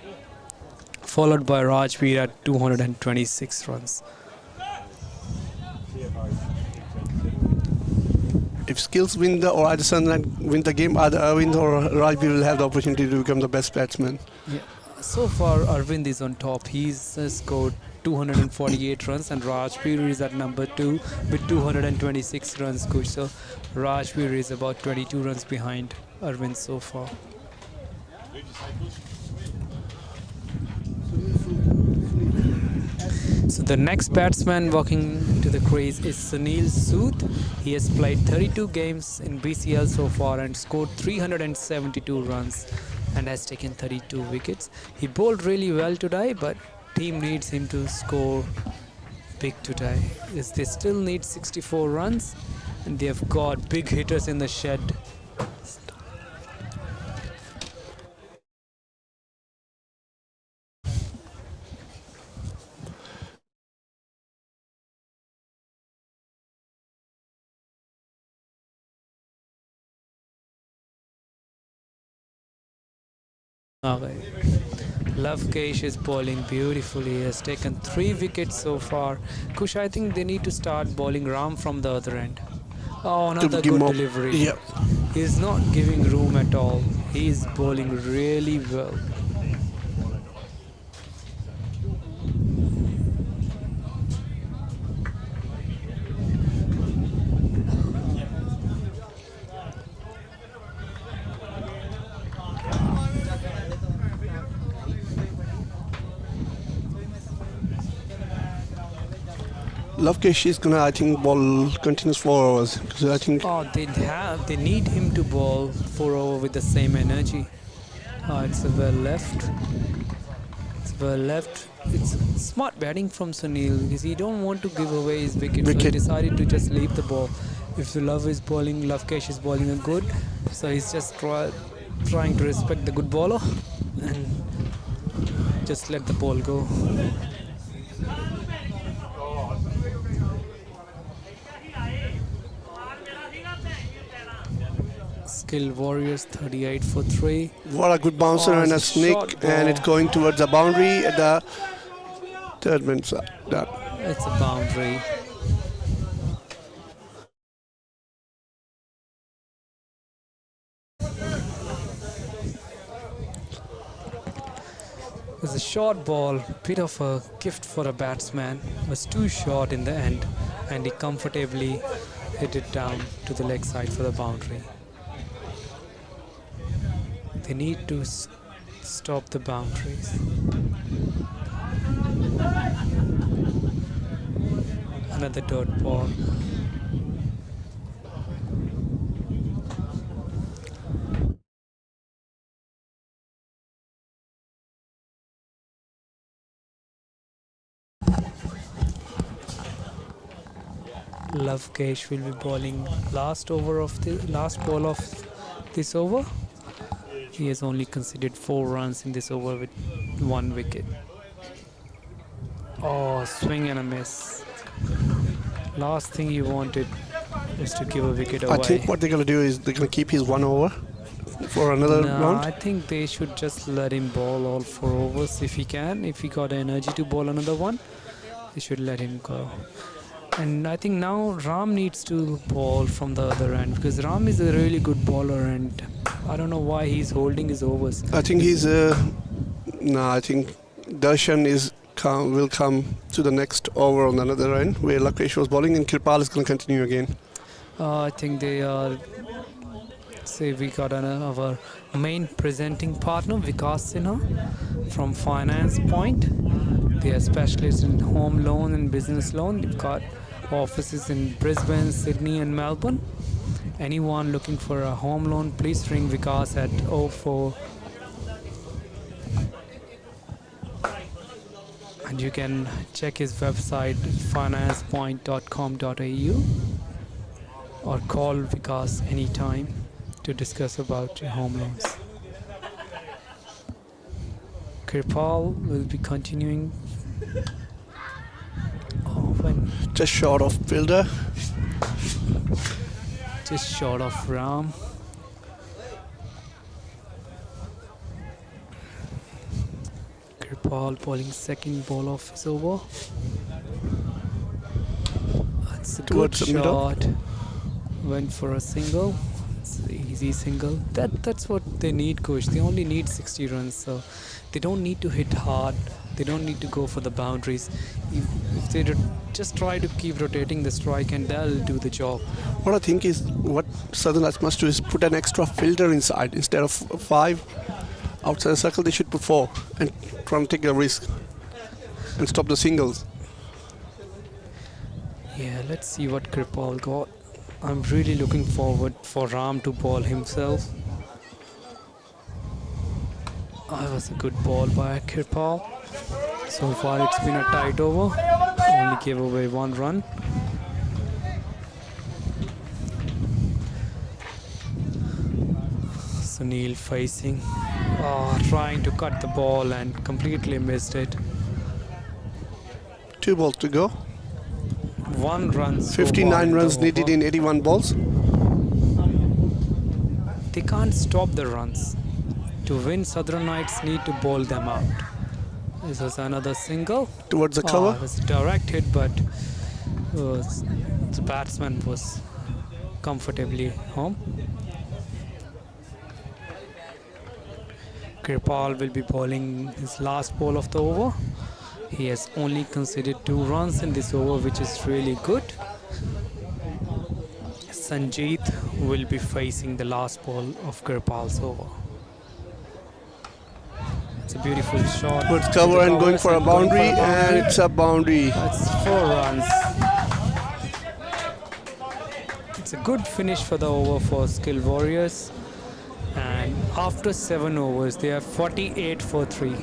followed by Rajveer at 226 runs. If skills win the or either Sunderland win the game, either Arvind or Rajveer will have the opportunity to become the best batsman. Yeah. So far, Arvind is on top. He's scored 248 runs, and Rajveer is at number 2 with 226 runs. Kush. So Rajveer is about 22 runs behind Arvind so far. So the next batsman walking to the crease is Sunil Sood. He has played 32 games in BCL so far and scored 372 runs and has taken 32 wickets. He bowled really well today, but team needs him to score big today. They still need 64 runs, and they have got big hitters in the shed. Okay. Lovekesh is bowling beautifully. He has taken 3 wickets so far. Kush, I think they need to start bowling Ram from the other end. Oh, another give good more- delivery. Yeah. He's not giving room at all. He's bowling really well. Lovekesh is gonna, I think, ball continuous 4 overs because I think Oh, they need him to bowl 4 over with the same energy. It's a well left. It's well left. It's smart batting from Sunil because he don't want to give away his wicket. So he Wicket. decided to just leave the ball. If Lovekesh is bowling a good, so he's just trying to respect the good bowler and just let the ball go. Skilled Warriors 38 for 3. what a good bouncer Oh, and a it's a short sneak, and ball. it's going towards the boundary at the third man side. That. It's a boundary. It was a short ball, bit of a gift for a batsman. It was too short in the end, and he comfortably hit it down to the leg side for the boundary. They need to stop the boundaries. Another dot ball. Lovekesh will be bowling last ball of this over. He has only conceded 4 runs in this over with 1 wicket. Oh, swing and a miss. Last thing he wanted is to give a wicket away. I think what they're going to do is they're going to keep his 1 over for another No, round. I think they should just let him bowl all 4 overs if he can. If he got energy to bowl another one, they should let him go. And I think now Ram needs to bowl from the other end because Ram is a really good bowler and I don't know why he's holding his overs. I think he's I think Darshan will come to the next over on another end where Lovekesh was bowling and Kirpal is going to continue again. I think they are. Say we got our main presenting partner Vikas Sinha from Finance Point. They are specialists in home loan and business loan. They've got offices in Brisbane, Sydney and Melbourne. Anyone looking for a home loan, please ring Vikas at 04. And you can check his website financepoint.com.au or call Vikas anytime to discuss about your home loans. Kirpal will be continuing. Just short of fielder. Just short of Ram. Kirpal bowling second ball of his over. That's a good Towards the middle. shot. Went for a single. It's an easy single. That's what they need, coach. They only need 60 runs, so they don't need to hit hard. They don't need to go for the boundaries. If they just try to keep rotating the strike, and they'll do the job. What I think is what Southern Lights must do is put an extra fielder inside instead of 5 outside the circle. They should put 4 and try and take a risk and stop the singles. Yeah, let's see what Kirpal got. I'm really looking forward for Ram to bowl himself. That was a good ball by Kirpal. So far it's been a tight over. Only gave away 1 run. Sunil facing. Trying to cut the ball and completely missed it. 2 balls to go. 1 run. so far 59 in the runs needed over. in 81 balls. They can't stop the runs. To win, Southern Knights need to bowl them out. This was another single. Towards the cover. It was a direct hit, but the batsman was comfortably home. Kirpal will be bowling his last ball of the over. He has only conceded 2 runs in this over, which is really good. Sanjeet will be facing the last ball of Kirpal's over. It's a beautiful shot. Towards cover and going for a boundary, and it's a boundary. That's 4 runs. It's a good finish for the over for Skill Warriors. And after 7 overs, they are 48 for 3.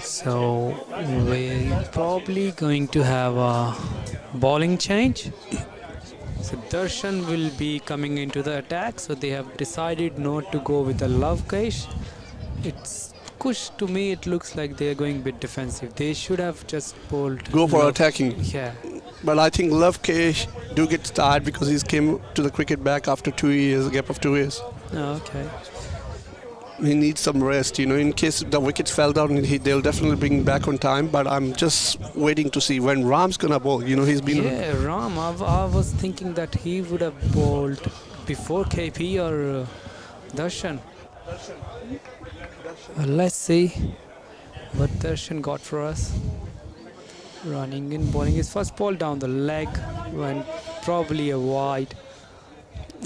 So we're probably going to have a bowling change. So Darshan will be coming into the attack. So they have decided not to go with the Lovekesh. It's Kush, to me, it looks like they're going a bit defensive. They should have just bowled. Go for Love. attacking. Yeah. But I think Love Kesh do get tired because he's came to the cricket back after 2 years, a gap of 2 years. Okay. He needs some rest, in case the wickets fell down, they'll definitely bring him back on time. But I'm just waiting to see when Ram's gonna bowl. He's been. Yeah, Ram. I was thinking that he would have bowled before KP or Darshan. Let's see what Darshan got for us. Running in, bowling his first ball down the leg, went probably a wide.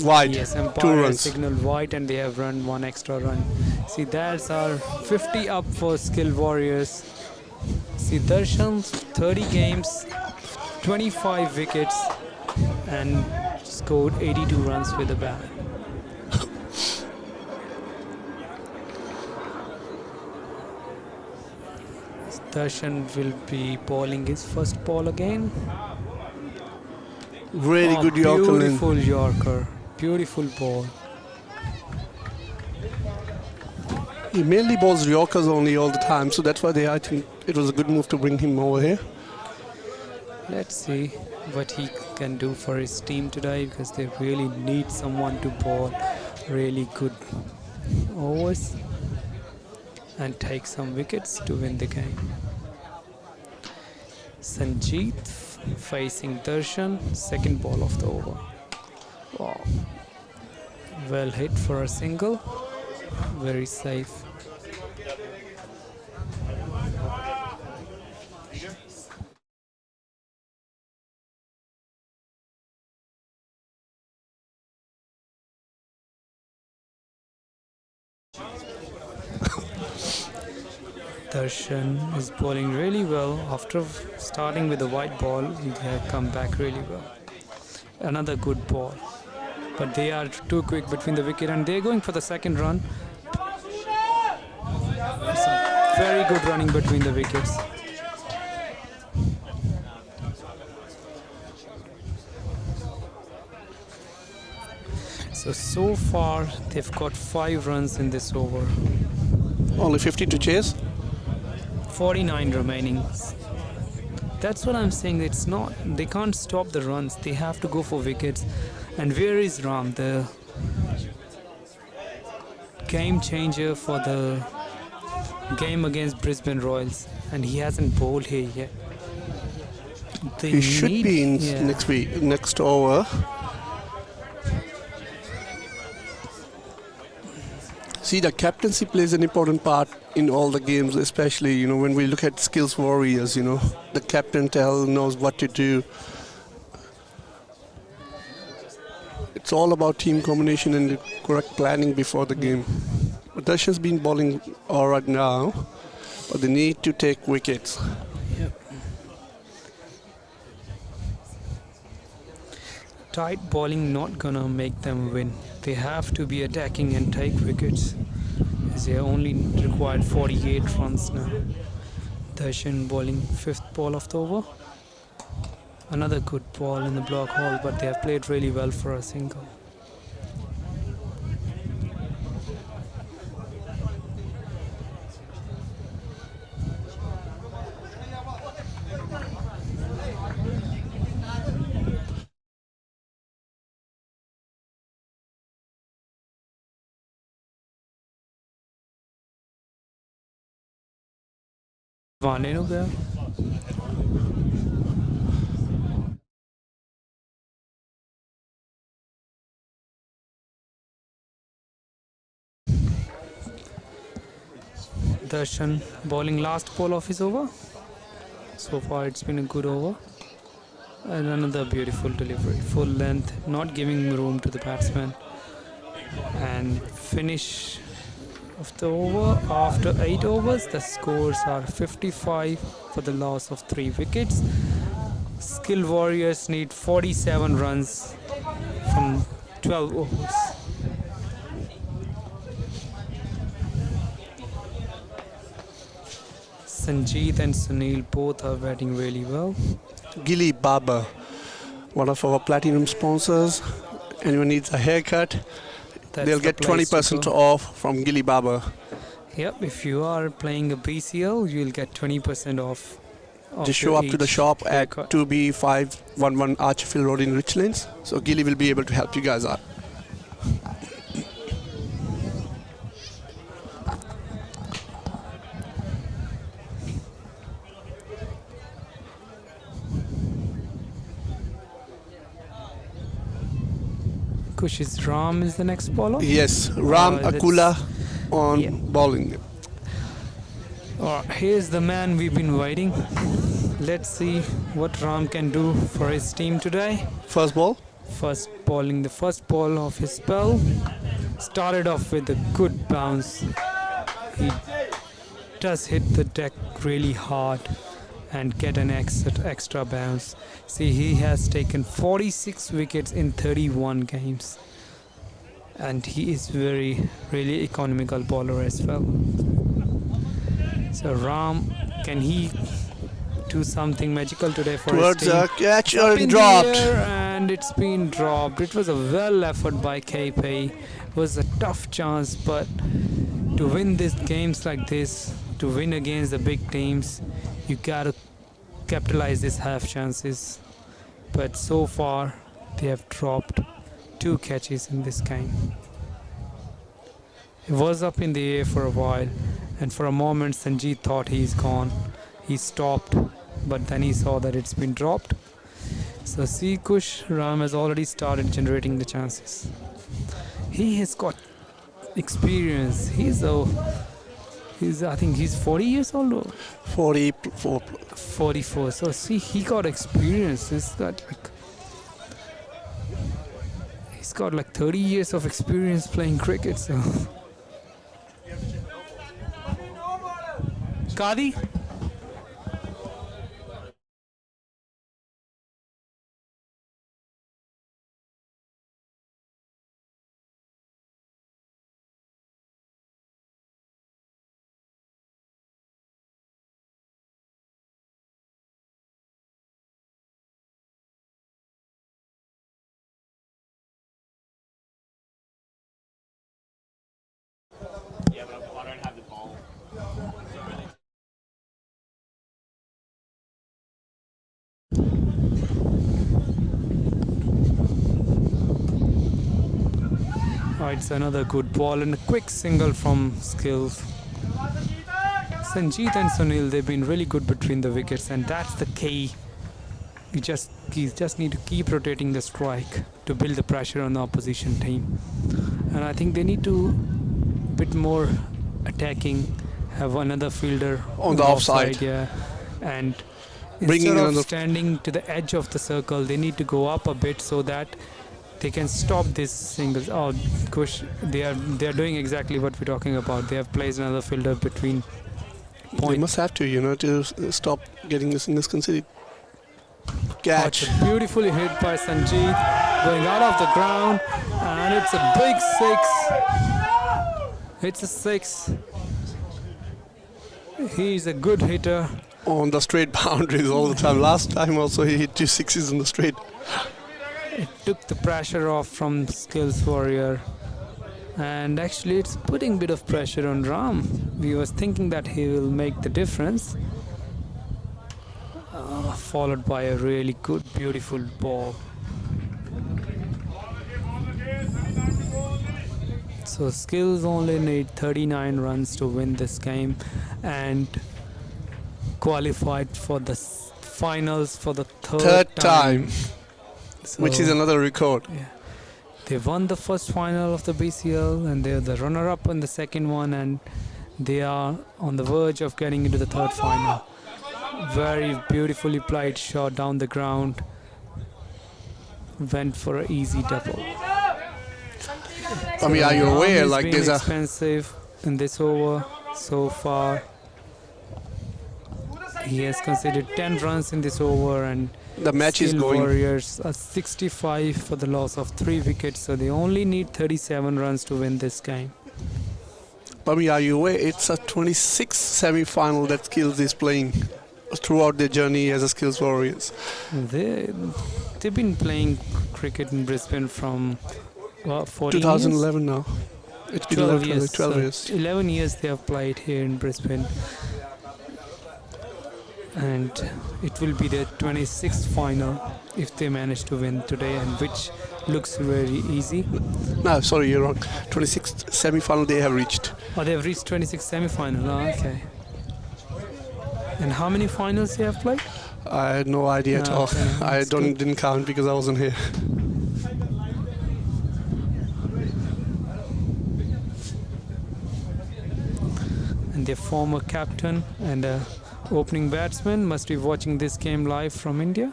Wide, Yes, 2 umpire has runs. signaled wide and they have run 1 extra run. See, that's our 50 up for Skill Warriors. See, Darshan's 30 games, 25 wickets and scored 82 runs with a bat. Darshan will be bowling his first ball again. Really Oh, good Yorker. beautiful Yorker. Beautiful ball. He mainly bowls Yorkers only all the time, so that's why I think it was a good move to bring him over here. Let's see what he can do for his team today, because they really need someone to bowl really good overs and take some wickets to win the game. Sanjeet facing Darshan, second ball of the over. Wow. Well hit for a single. Very safe. Darshan is bowling really well. After starting with a white ball, he had come back really well. Another good ball. But they are too quick between the wicket and they're going for the second run. It's a very good running between the wickets. So far they've got 5 runs in this over. Only 50 to chase. 49 remaining. That's what I'm saying. It's not. They can't stop the runs. They have to go for wickets. And where is Ram, the game changer for the game against Brisbane Royals? And he hasn't bowled here yet. They He should need- be in yeah. next over. See, the captaincy plays an important part in all the games, especially when we look at skills warriors. The captain knows what to do. It's all about team combination and the correct planning before the game. But Darshan's been bowling all right now, but they need to take wickets. Tight bowling not gonna make them win. They have to be attacking and take wickets. As they only required 48 runs now. Darshan bowling 5th ball of the over. Another good ball in the block hole, but they have played really well for a single. Vane no gaya. Darshan bowling last ball of his over. So far it's been a good over. And another beautiful delivery. Full length, not giving room to the batsman. And finish of the over. After 8 overs, the scores are 55 for the loss of 3 wickets. Skill Warriors need 47 runs from 12 overs. Sanjeet and Sunil both are batting really well. Gilly Baba, one of our platinum sponsors. Anyone needs a haircut, That's they'll the get place to 20% go. off from Gilly Baba. Yep, if you are playing a BCL, you'll get 20% off. Just show up to the each shop at haircut. 2B511 Archerfield Road in Richlands. So Gilly will be able to help you guys out. Kush's Ram is the next bowler. Yes, Ram that's- Akula on yeah. bowling. Here's the man we've been waiting. Let's see what Ram can do for his team today. First ball. First bowling, the first ball of his spell. Started off with a good bounce. He does hit the deck really hard and get an extra bounce. See, he has taken 46 wickets in 31 games. And he is really economical bowler as well. So Ram, can he do something magical today for Towards his team? a catch Up and in the dropped. air and it's been dropped. It was a well effort by KP. It was a tough chance, but to win these games like this, to win against the big teams, you gotta capitalize these half chances. But so far, they have dropped 2 catches in this game. It was up in the air for a while, and for a moment Sanjeet thought he's gone. He stopped, but then he saw that it's been dropped. So see, Kush, Ram has already started generating the chances. He has got experience. I think he's 40 years old or 44. 44. So see, he got experience. He's got like 30 years of experience playing cricket. So Kadi? Yeah, but I don't have the bowl. Oh, it's another good ball and a quick single from Skills. Sanjeet and Sunil, they've been really good between the wickets, and that's the key. You just need to keep rotating the strike to build the pressure on the opposition team. And I think they need to bit more attacking, have another fielder On the offside. yeah, and Bringing instead of another- standing to the edge of the circle, they need to go up a bit so that they can stop these singles. Oh, Kush, they are doing exactly what we're talking about. They have placed another fielder between They point. must have to, to stop getting the singles conceded. Catch. It's beautifully hit by Sanjeet, going out of the ground, and it's a big 6. It's a 6. He's a good hitter. On the straight boundaries all the time. Last time also he hit 2 sixes on the straight. It took the pressure off from Skills Warrior, and actually it's putting a bit of pressure on Ram. We was thinking that he will make the difference, followed by a really good, beautiful ball. So Skills only need 39 runs to win this game and qualified for the finals for the third time, So which is another record. they won the first final of the BCL and they're the runner-up in the second one, and they are on the verge of getting into the third final. Very beautifully played shot down the ground. Went for an easy double. I mean, are you Ram aware, has like been there's a expensive in this over so far. He has conceded 10 runs in this over, and the match is Skill going. Warriors are 65 for the loss of 3 wickets, so they only need 37 runs to win this game. Pami, are you aware? It's a 26th semi-final that Skills is playing throughout their journey as a Skills Warriors. They've been playing cricket in Brisbane from 14 2011 now. It's been 12 years. 12 so years. 11 years they have played here in Brisbane. And it will be their 26th final if they manage to win today, and which looks very easy. No, sorry, you're wrong. 26th semi-final they have reached. Oh, they have reached 26th semi-final. Oh, okay. And how many finals they have played? I had no idea at No, all. okay, I that's good. didn't count because I wasn't here. And their former captain and opening batsman must be watching this game live from India.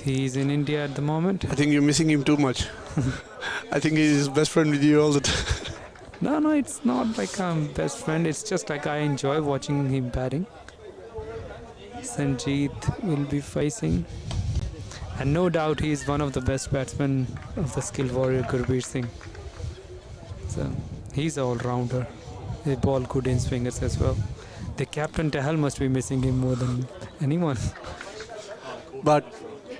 He's in India at the moment. I think you're missing him too much. I think he's his best friend with you all the time. No, it's not like I'm best friend. It's just like I enjoy watching him batting. Sanjeev will be facing, and no doubt he is one of the best batsmen of the skilled warrior Gurbir Singh. So he's an all-rounder. They ball good in swingers as well. The captain Tahal must be missing him more than anyone. But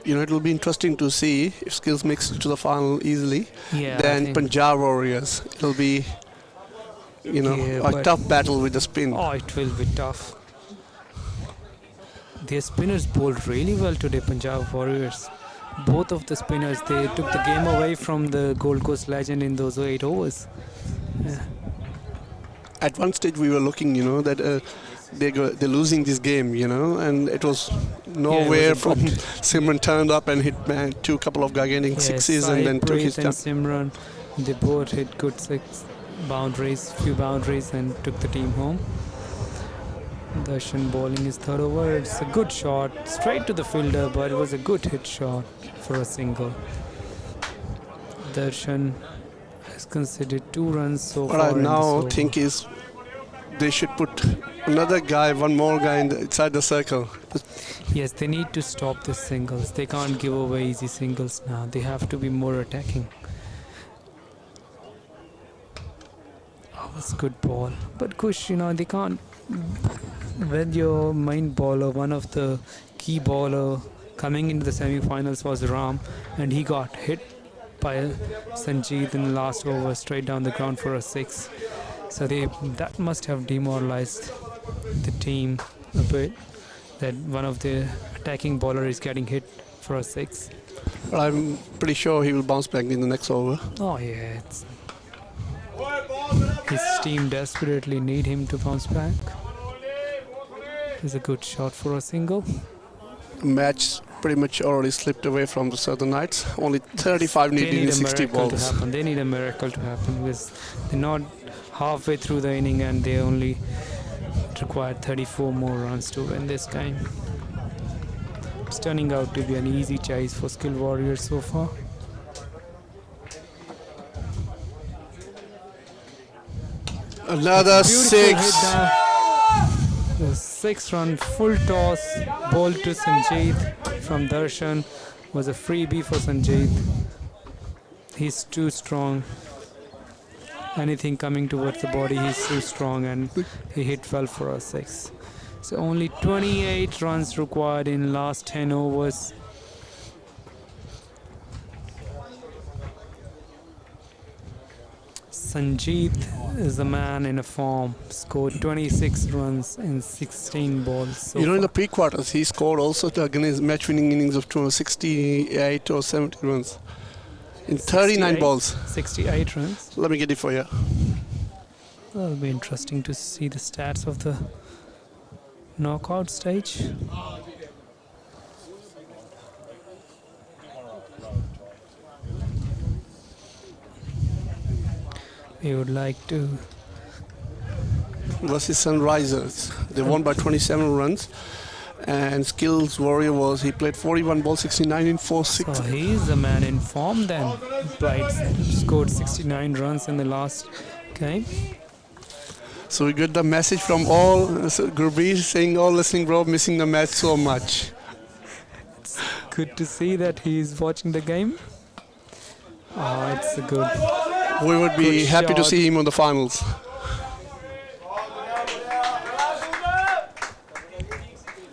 it'll be interesting to see if Skills makes it to the final easily. Yeah. Then Punjab Warriors. It'll be, a but- tough battle with the spin. Oh, it will be tough. Their spinners bowled really well today, Punjab Warriors. Both of the spinners, they took the game away from the Gold Coast legend in those 8 overs. At one stage we were looking, that they're losing this game, and it was nowhere a from good- Simran turned up and hit couple of gigantic sixes and then took his and time. Simran, they both hit good few boundaries and took the team home. Darshan bowling his third over. It's a good shot, straight to the fielder, but it was a good hit shot for a single. Darshan has conceded 2 runs so What far. I in this now over. think is they should put one more guy inside the circle. Yes, they need to stop the singles. They can't give away easy singles now. They have to be more attacking. Oh, that's a good ball. But Kush, they can't. When your main bowler, one of the key bowler coming into the semi-finals was Ram, and he got hit by Sanjeev in the last over straight down the ground for a 6. So that must have demoralized the team a bit, that one of the attacking bowler is getting hit for a 6. But I'm pretty sure he will bounce back in the next over. Oh yeah, his team desperately need him to bounce back. It's a good shot for a single. Match pretty much already slipped away from the Southern Knights. Only 35 They needed need in a 60 miracle to balls. happen. They need a miracle to happen because they're not halfway through the inning and they only required 34 more runs to win this game. It's turning out to be an easy chase for skilled warriors so far. Another Beautiful 6. hit down. The 6-run full toss bowled to Sanjeev from Darshan was a freebie for Sanjeev. He's too strong. Anything coming towards the body, he's too strong, and he hit well for a 6. So only 28 runs required in last 10 overs. Sanjeev is the man in a form. Scored 26 runs in 16 balls. So In the far. pre-quarters, he scored also against match-winning innings of 268 or 70 runs in 39 68. balls. 68 runs. Let me get it for you. That'll be interesting to see the stats of the knockout stage. We would like to. Versus Sunrisers. They won by 27 runs. And Skills Warrior he played 41 balls, 69 in 4 So 6. he's the man in form then. Scored 69 runs in the last game. So we got the message from all Gurbir saying, "All listening, bro, missing the match so much." Good to see that he's watching the game. Oh, it's a good. We would be Good happy to shot. see him on the finals.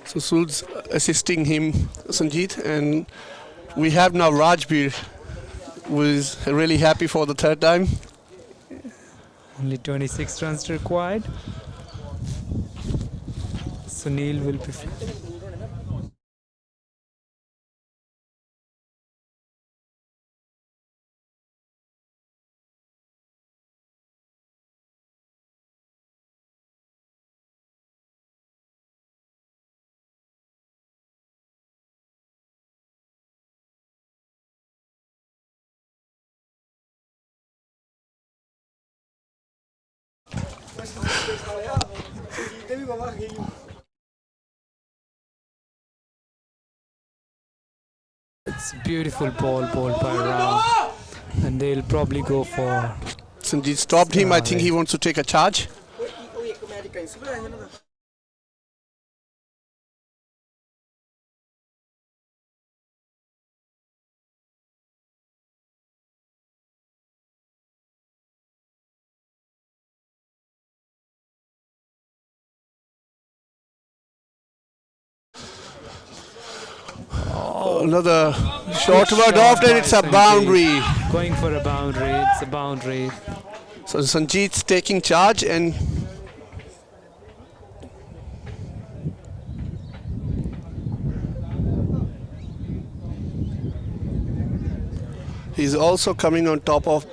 So Sud's assisting him, Sanjeet, and we have now Rajbir, who is really happy for the third time Only 26 runs required. Sunil will be. It's a beautiful ball bowled by Ram, and they'll probably go for. Sanjeev stopped him. I think he wants to take a charge. Another short word after it's a boundary. Going for a boundary. It's a boundary. So Sanjeev's taking charge and he's also coming on top of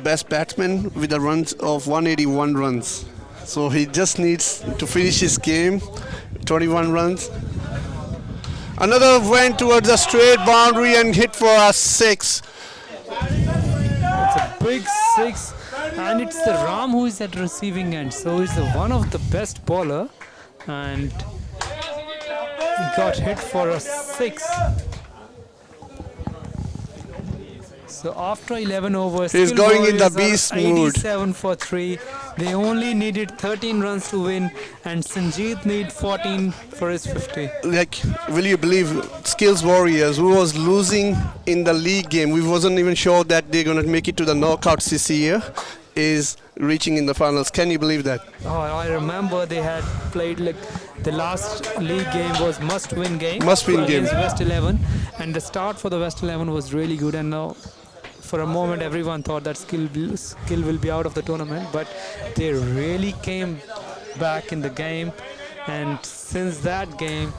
best batsman with the runs of 181 runs. So he just needs to finish his game. 21 runs. Another went towards the straight boundary and hit for a 6. It's a big 6, and it's the Ram who is at receiving end. So he's one of the best bowler, and he got hit for a 6. So after 11 overs, He's Skill going in the Warriors are beast mood. 87 for 3. They only needed 13 runs to win, and Sanjeev need 14 for his 50. Like, will you believe Skills Warriors, who was losing in the league game, we wasn't even sure that they're going to make it to the knockouts this year, is reaching in the finals. Can you believe that? Oh, I remember they had played like the last league game was must-win game. Must-win game. Against West 11, and the start for the West 11 was really good. And now, for a moment, everyone thought that skill will be out of the tournament, but they really came back in the game, and since that game,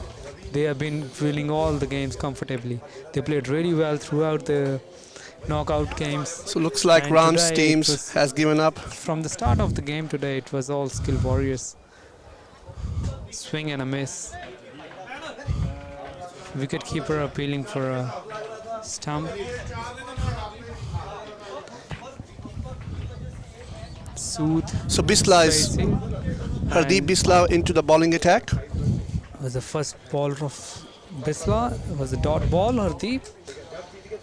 they have been winning all the games comfortably. They played really well throughout the knockout games. So looks like And Ram's today it teams was- has given up. From the start of the game today, it was all Skill Warriors. Swing and a miss. Wicketkeeper appealing for a stump. Sood So Bisla is facing. Hardeep And Bisla into the bowling attack. was the first ball of Bisla. It was a dot ball, Hardeep.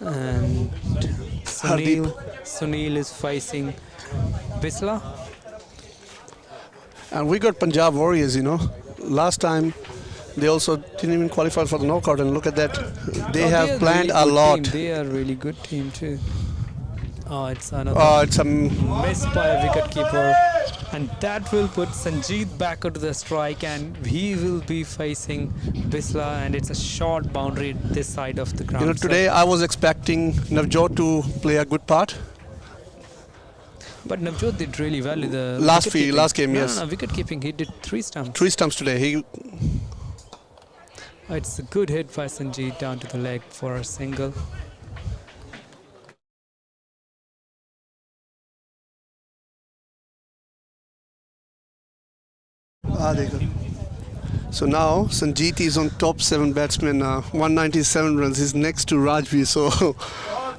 And Sunil is facing Bisla. And we got Punjab Warriors, you know. Last time they also didn't even qualify for the knockout, and look at that. They Oh, have are planned really a good lot. Team. They are a really good team too. Oh, it's another It's a miss by a wicketkeeper, and that will put Sanjeev back onto the strike, and he will be facing Bisla, and it's a short boundary this side of the ground. You know, So- today I was expecting Navjot to play a good part. but Navjot did really well in the Last wicket-keeping. game, No, yes. no, wicket keeping. He did 3 stumps. 3 stumps today. It's a good hit by Sanjeev down to the leg for a single. So now Sanjeet is on top 7 batsmen, 197 runs. He's next to Rajvi, so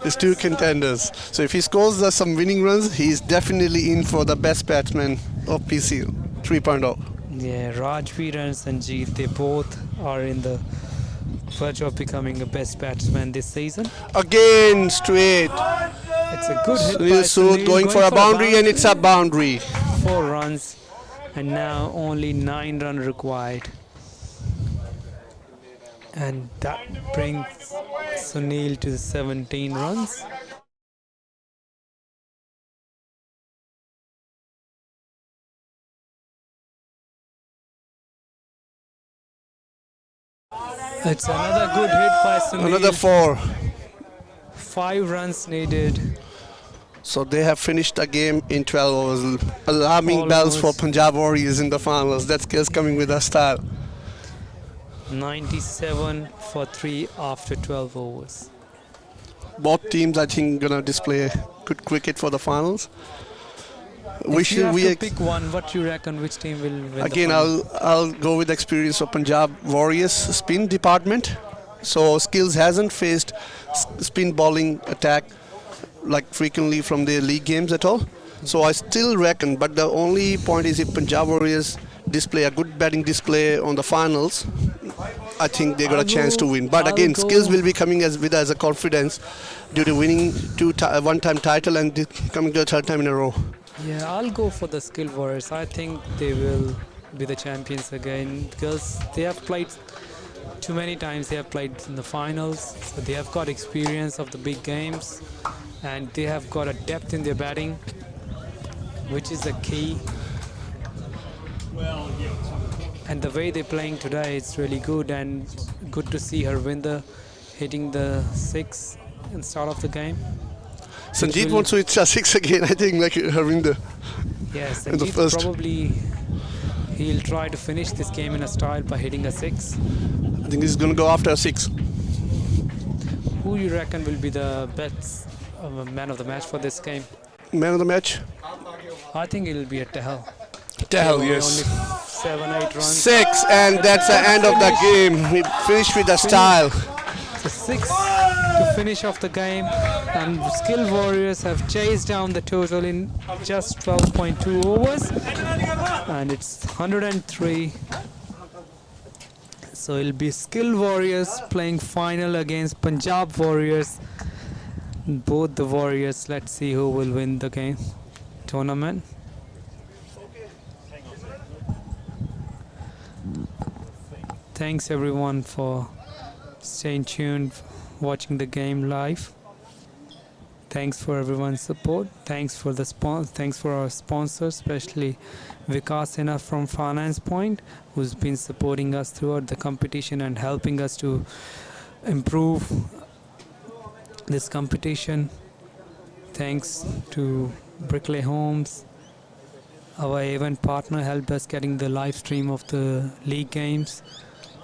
there's 2 contenders. So if he scores some winning runs, he's definitely in for the best batsman of PCL 3.0. Yeah, Rajveer and Sanjeev, they both are in the verge of becoming a best batsman this season. Again straight. It's a good hit by Sunil Sood Sunil going for a boundary, and it's a boundary. 4 runs, and now only 9 runs required. And that brings Sunil to 17 runs. It's another good hit by Sunil. Another 4. 5 runs needed. So they have finished the game in 12 overs. Alarming bells for Almost. Punjab Warriors in the finals. That's just coming with a style. 97 for 3 after 12 overs. Both teams, I think, gonna display good cricket for the finals. If you have to pick one, what you reckon which team will win Again, the final? I'll go with the experience of Punjab Warriors spin department. So Skills hasn't faced spin bowling attack like frequently from their league games at all. So I still reckon, but the only point is if Punjab Warriors display a good batting display on the finals, I think they got a chance to win. But again, Skills will be coming as a confidence due to winning one-time title and coming to a third time in a row. Yeah, I'll go for the Skill Warriors. I think they will be the champions again because they have played too many times. They have played in the finals, so they have got experience of the big games, and they have got a depth in their batting, which is the key. And the way they're playing today, it's really good, and good to see Harvinder hitting the 6 in start of the game. Sanjeev wants to hit a 6 again, I think, like Harvinder. Yes, in the Sanjeev first. probably he'll try to finish this game in a style by hitting a 6. I think he's going to go after a 6. Who you reckon will be the best man of the match for this game? Man of the match? I think it'll be a Tehel. Tehel, Only yes. 7-8 runs. 6, and that's the end of the game. We finished with a style. So 6 to finish off the game, and Skill Warriors have chased down the total in just 12.2 overs, and it's 103. So it'll be Skill Warriors playing final against Punjab Warriors. Both the Warriors. Let's see who will win the game tournament. Thanks everyone for staying tuned, watching the game live. Thanks for everyone's support. Thanks for thanks for our sponsors, especially Vikas Sena from Finance Point, who's been supporting us throughout the competition and helping us to improve this competition. Thanks to Brickley Homes. Our event partner helped us getting the live stream of the league games.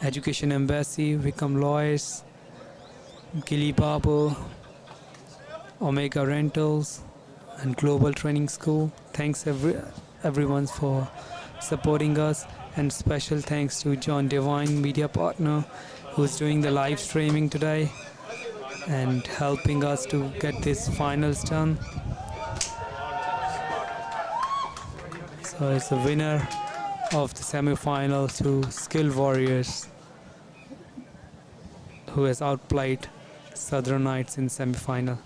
Education Embassy, Wickham Lawyers, Gilly Barber, Omega Rentals, and Global Training School. Thanks everyone for supporting us, and special thanks to John Devine, media partner, who's doing the live streaming today and helping us to get this finals done. So it's the winner of the semi-final to Skill Warriors, who has outplayed Southern Knights in semi-final.